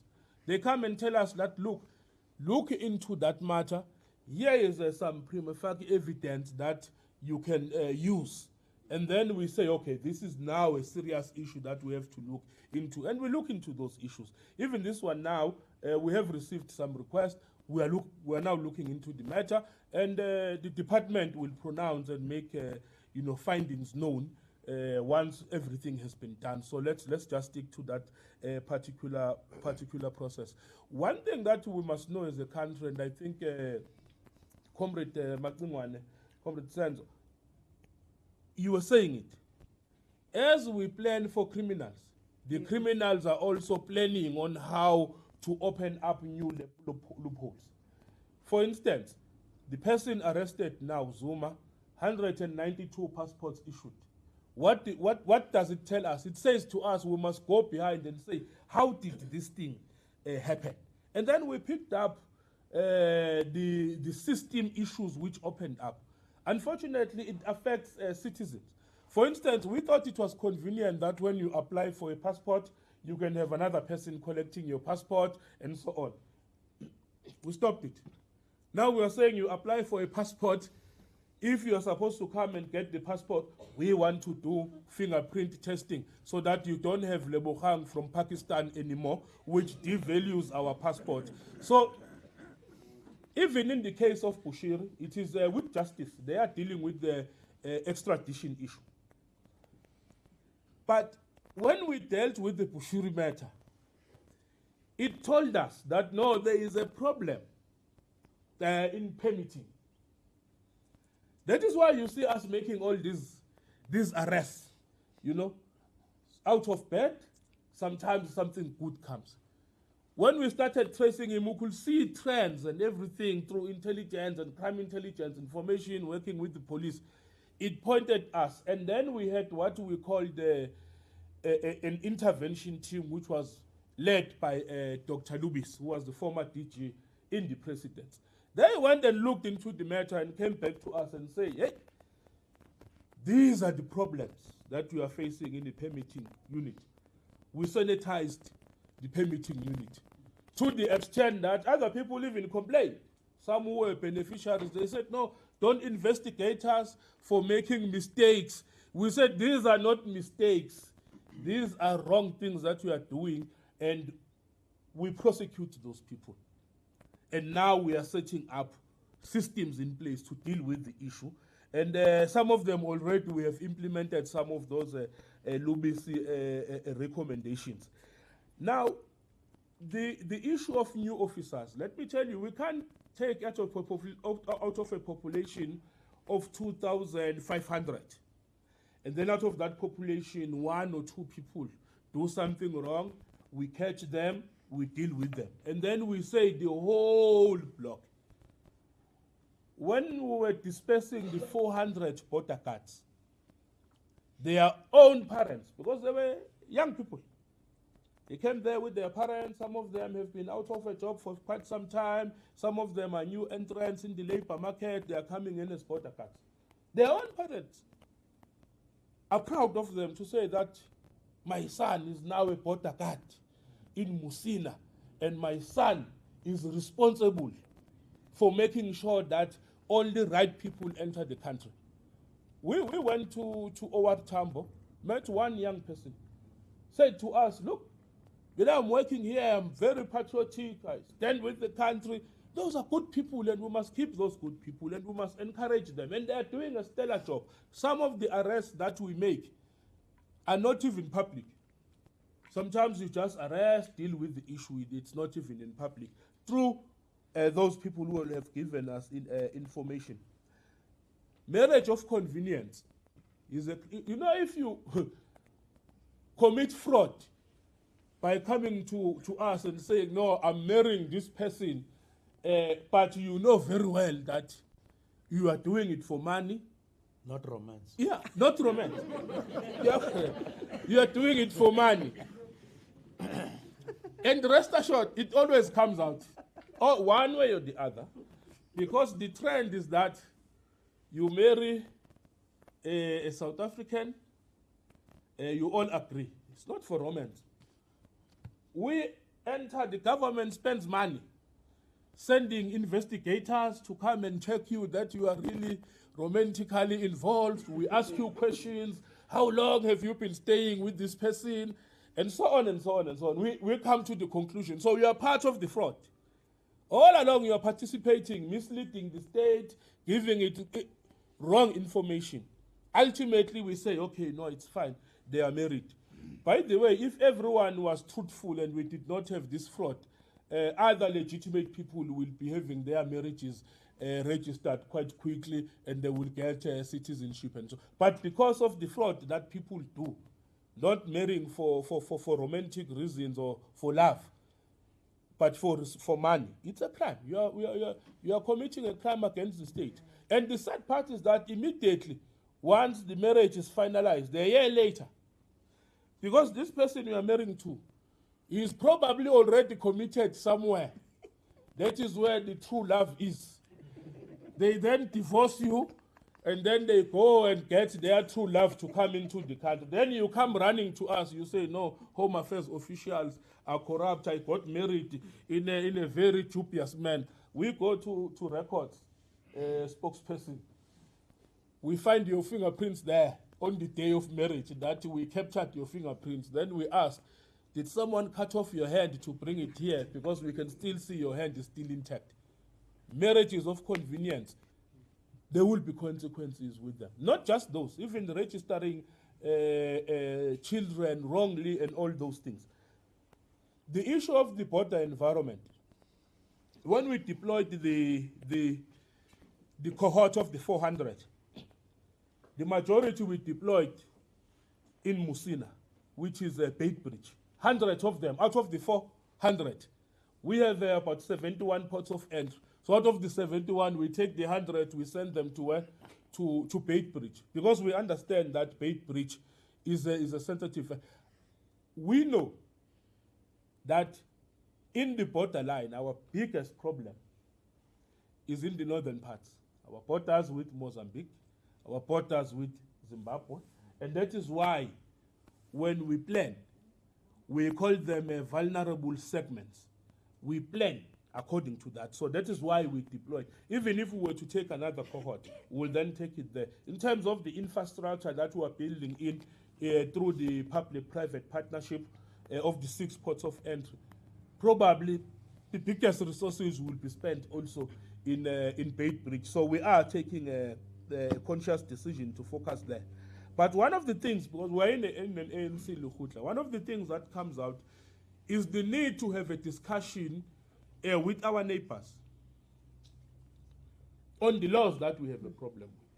They come and tell us that, look into that matter. Here is some prima facie evidence that you can use. And then we say, okay, this is now a serious issue that we have to look into. And we look into those issues. Even this one now, we have received some requests. We are now looking into the matter. And the department will pronounce and make you know, findings known once everything has been done. So let's just stick to that particular process. One thing that we must know as a country, and I think Comrade Macingwane, Comrade Senzo, you were saying it. As we plan for criminals, the criminals are also planning on how to open up new loopholes. For instance, the person arrested now, Zuma, 192 passports issued. What does it tell us? It says to us we must go behind and say, how did this thing happen? And then we picked up the system issues which opened up. Unfortunately, it affects citizens. For instance, we thought it was convenient that when you apply for a passport, you can have another person collecting your passport and so on. We stopped it. Now we are saying you apply for a passport. If you are supposed to come and get the passport, we want to do fingerprint testing so that you don't have Lebogang from Pakistan anymore, which devalues our passport. So even in the case of Boshielo, it is with justice. They are dealing with the extradition issue. But when we dealt with the Boshielo matter, it told us that no, there is a problem in permitting. That is why you see us making all these arrests, you know, out of bed. Sometimes something good comes. When we started tracing him, we could see trends and everything through intelligence and crime intelligence information, working with the police. It pointed us. And then we had what we called an intervention team, which was led by Dr. Lubis, who was the former DG in the presidency. They went and looked into the matter and came back to us and said, hey, these are the problems that we are facing in the permitting unit. We sanitized the permitting unit to the extent that other people even complained. Some who were beneficiaries, they said, no, don't investigate us for making mistakes. We said, these are not mistakes. These are wrong things that we are doing, and we prosecute those people. And now we are setting up systems in place to deal with the issue. And some of them already we have implemented some of those Lubisi recommendations. Now, the issue of new officers, let me tell you, we can't take out of a population of 2,500. And then out of that population, 1 or 2 people do something wrong, we catch them, we deal with them. And then we say the whole block. When we were dispersing the 400 border guards, their own parents, because they were young people, they came there with their parents. Some of them have been out of a job for quite some time. Some of them are new entrants in the labor market. They are coming in as border guards. Their own parents are proud of them to say that my son is now a border guard. in Musina, and my son is responsible for making sure that all the right people enter the country. We went to Owar Tambo, met one young person, said to us, look, I'm working here, I'm very patriotic, I stand with the country. Those are good people, and we must keep those good people, and we must encourage them. And they are doing a stellar job. Some of the arrests that we make are not even public. Sometimes you just arrest, deal with the issue, it's not even in public, through those people who have given us information. Marriage of convenience is if you commit fraud by coming to us and saying, no, I'm marrying this person, but you know very well that you are doing it for money. Not romance. Yeah, not romance. You are doing it for money. And rest assured, it always comes out, or one way or the other, because the trend is that you marry a South African, you all agree. It's not for romance. We enter, the government spends money sending investigators to come and check you that you are really romantically involved. We ask you questions. How long have you been staying with this person? And so on and so on and so on. We come to the conclusion. So you are part of the fraud. All along you are participating, misleading the state, giving it wrong information. Ultimately we say, okay, no, it's fine. They are married. By the way, if everyone was truthful and we did not have this fraud, other legitimate people will be having their marriages registered quite quickly, and they will get citizenship and so. But because of the fraud that people do, not marrying for romantic reasons or for love, but for money, it's a crime. You are committing a crime against the state. And the sad part is that immediately, once the marriage is finalized, a year later, because this person you are marrying to, he is probably already committed somewhere. That is where the true love is. They then divorce you, and then they go and get their true love to come into the country. Then you come running to us, you say, no, Home Affairs officials are corrupt. I got married in a very dubious man. We go to records, spokesperson. We find your fingerprints there on the day of marriage, that we captured your fingerprints. Then we ask, did someone cut off your hand to bring it here? Because we can still see your hand is still intact. Marriage is of convenience. There will be consequences with them. Not just those, even registering children wrongly and all those things. The issue of the border environment, when we deployed the cohort of the 400, the majority we deployed in Musina, which is a Beitbridge. 100 of them, out of the 400, we have about 71 ports of entry. So out of the 71, we take the 100, we send them to where? To Beitbridge, because we understand that Beitbridge is a sensitive. We know that in the borderline, our biggest problem is in the northern parts. Our borders with Mozambique, our borders with Zimbabwe, and that is why when we plan, we call them vulnerable segments. We plan according to that. So that is why we deploy. Even if we were to take another cohort, we'll then take it there. In terms of the infrastructure that we are building in through the public-private partnership of the 6 ports of entry, probably the biggest resources will be spent also in Beitbridge. So we are taking a conscious decision to focus there. But one of the things, because we're in an ANC Lekgotla, one of the things that comes out is the need to have a discussion with our neighbors on the laws that we have a problem with.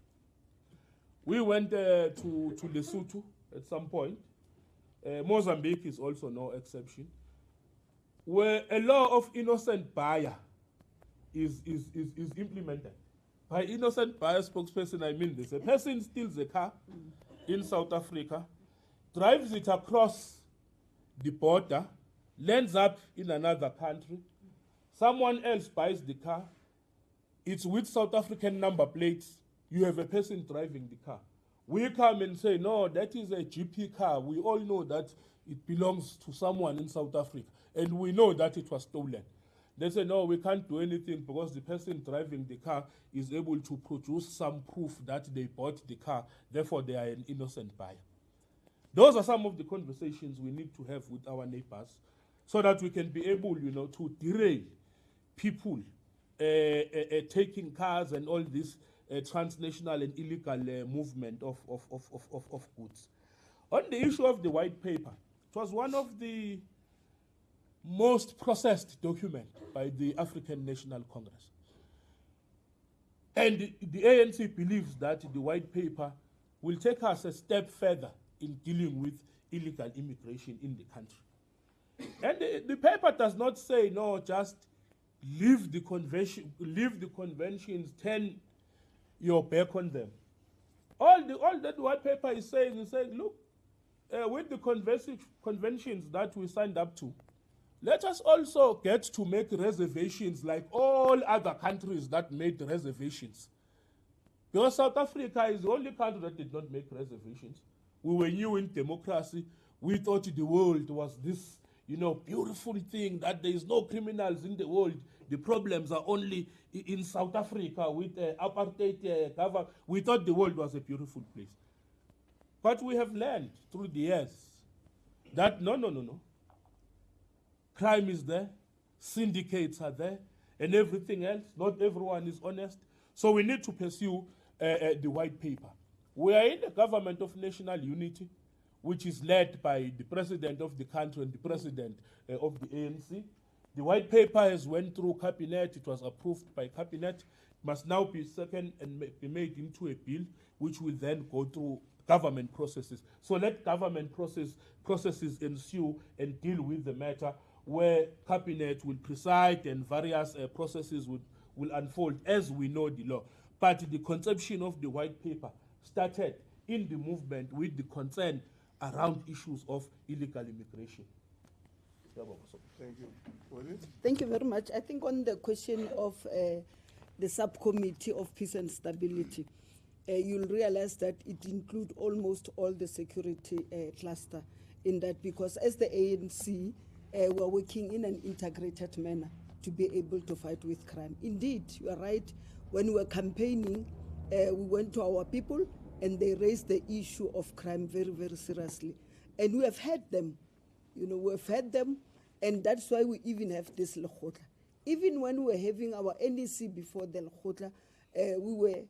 We went to Lesotho at some point. Mozambique is also no exception, where a law of innocent buyer is implemented. By innocent buyer spokesperson, I mean this. A person steals a car in South Africa, drives it across the border, lands up in another country, someone else buys the car, it's with South African number plates, you have a person driving the car. We come and say, no, that is a GP car. We all know that it belongs to someone in South Africa. and we know that it was stolen. They say, no, we can't do anything because the person driving the car is able to produce some proof that they bought the car, therefore they are an innocent buyer. Those are some of the conversations we need to have with our neighbors so that we can be able, to derail people taking cars and all this transnational and illegal movement of goods. On the issue of the white paper, it was one of the most processed document by the African National Congress. And the ANC believes that the white paper will take us a step further in dealing with illegal immigration in the country. And the paper does not say, no, just leave the conventions, turn your back on them. All that white paper is saying, look, with the conventions that we signed up to, let us also get to make reservations like all other countries that made reservations. Because South Africa is the only country that did not make reservations. We were new in democracy. We thought the world was this, beautiful thing, that there is no criminals in the world. The problems are only in South Africa with apartheid government. We thought the world was a beautiful place. But we have learned through the years that no. Crime is there, syndicates are there, and everything else. Not everyone is honest. So we need to pursue the white paper. We are in the government of national unity, which is led by the president of the country and the president of the ANC. The white paper has went through cabinet. It was approved by cabinet. Must now be second and be made into a bill, which will then go through government processes. So let government processes ensue and deal with the matter, where cabinet will preside and various processes will unfold as we know the law. But the conception of the white paper started in the movement with the concern around issues of illegal immigration. Thank you. Thank you very much. I think on the question of the subcommittee of peace and stability, you'll realize that it includes almost all the security cluster in that, because as the ANC, we're working in an integrated manner to be able to fight with crime. Indeed, you are right. When we were campaigning, we went to our people and they raised the issue of crime very, very seriously. And we have had them, we've had them, and that's why we even have this Lekgotla. Even when we were having our NEC before the Lekgotla, we were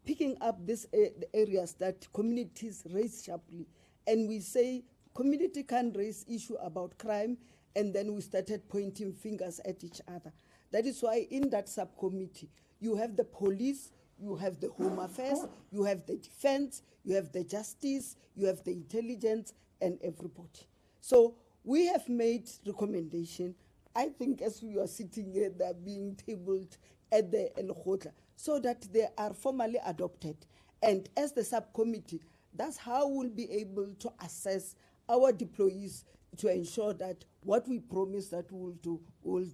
picking up these areas that communities raise sharply. And we say, community can raise issue about crime, and then we started pointing fingers at each other. That is why in that subcommittee, you have the police, you have the home affairs, you have the defense, you have the justice, you have the intelligence, and everybody. So we have made recommendation. I think as we are sitting here, they're being tabled at the Lekgotla, so that they are formally adopted. And as the subcommittee, that's how we'll be able to assess our deployees to ensure that what we promise that we'll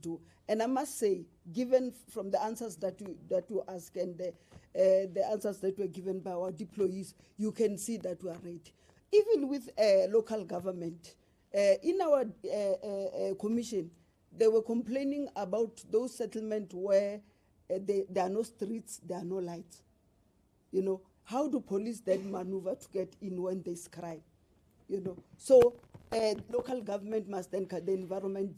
do. And I must say, given from the answers that you ask and the answers that were given by our deployees, you can see that we are ready. Even with local government, in our commission, they were complaining about those settlements where there are no streets, there are no lights. How do police then maneuver to get in when there's crime? So local government must then cut the environmental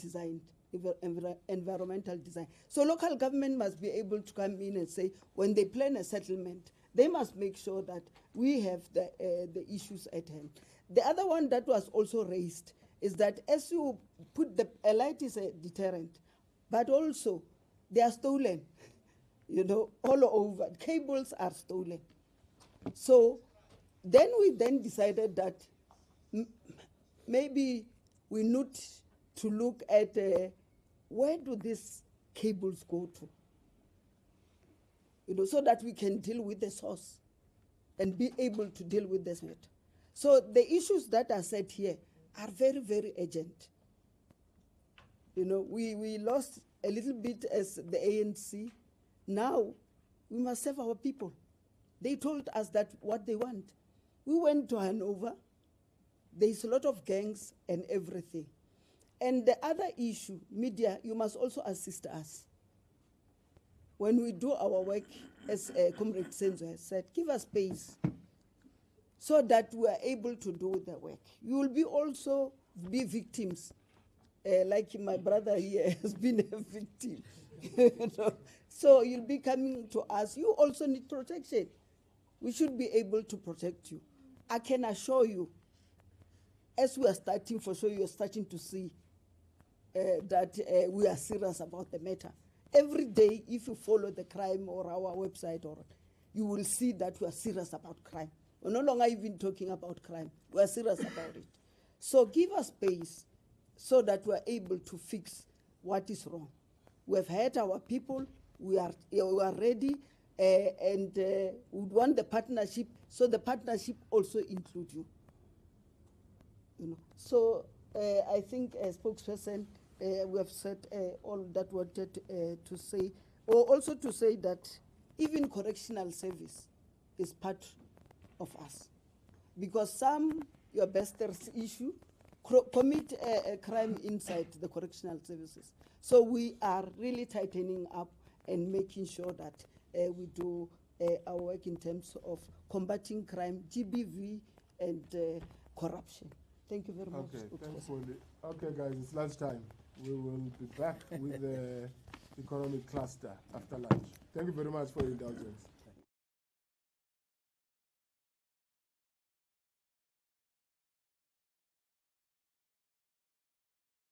design. So local government must be able to come in and say, when they plan a settlement, they must make sure that we have the issues at hand. The other one that was also raised is that as you put a light is a deterrent, but also they are stolen, all over. Cables are stolen. So then we decided that maybe we need to look at where do these cables go to, so that we can deal with the source and be able to deal with this matter. So the issues that are set here are very, very urgent. We lost a little bit as the ANC. Now we must serve our people. They told us that what they want. We went to Hanover. There's a lot of gangs and everything. And the other issue, media, you must also assist us. When we do our work, as Comrade Senzo has said, give us space so that we are able to do the work. You will be also be victims, like my brother here has been a victim. You know? So you'll be coming to us. You also need protection. We should be able to protect you. I can assure you, as we are starting, for sure you are starting to see that we are serious about the matter. Every day, if you follow the crime or our website, or you will see that we are serious about crime. We're no longer even talking about crime. We are serious about it. So give us space so that we are able to fix what is wrong. We have had our people. We are ready, and we want the partnership. So the partnership also includes you. You know. So I think as spokesperson, we have said all that we wanted to say, or also to say that even correctional service is part of us, because some your besters issue commit a crime inside the correctional services. So we are really tightening up and making sure that we do our work in terms of combating crime, GBV, and corruption. Thank you very much. Okay, thanks, Wendy. Okay, guys, it's lunchtime. We will be back with the economic cluster after lunch. Thank you very much for your indulgence.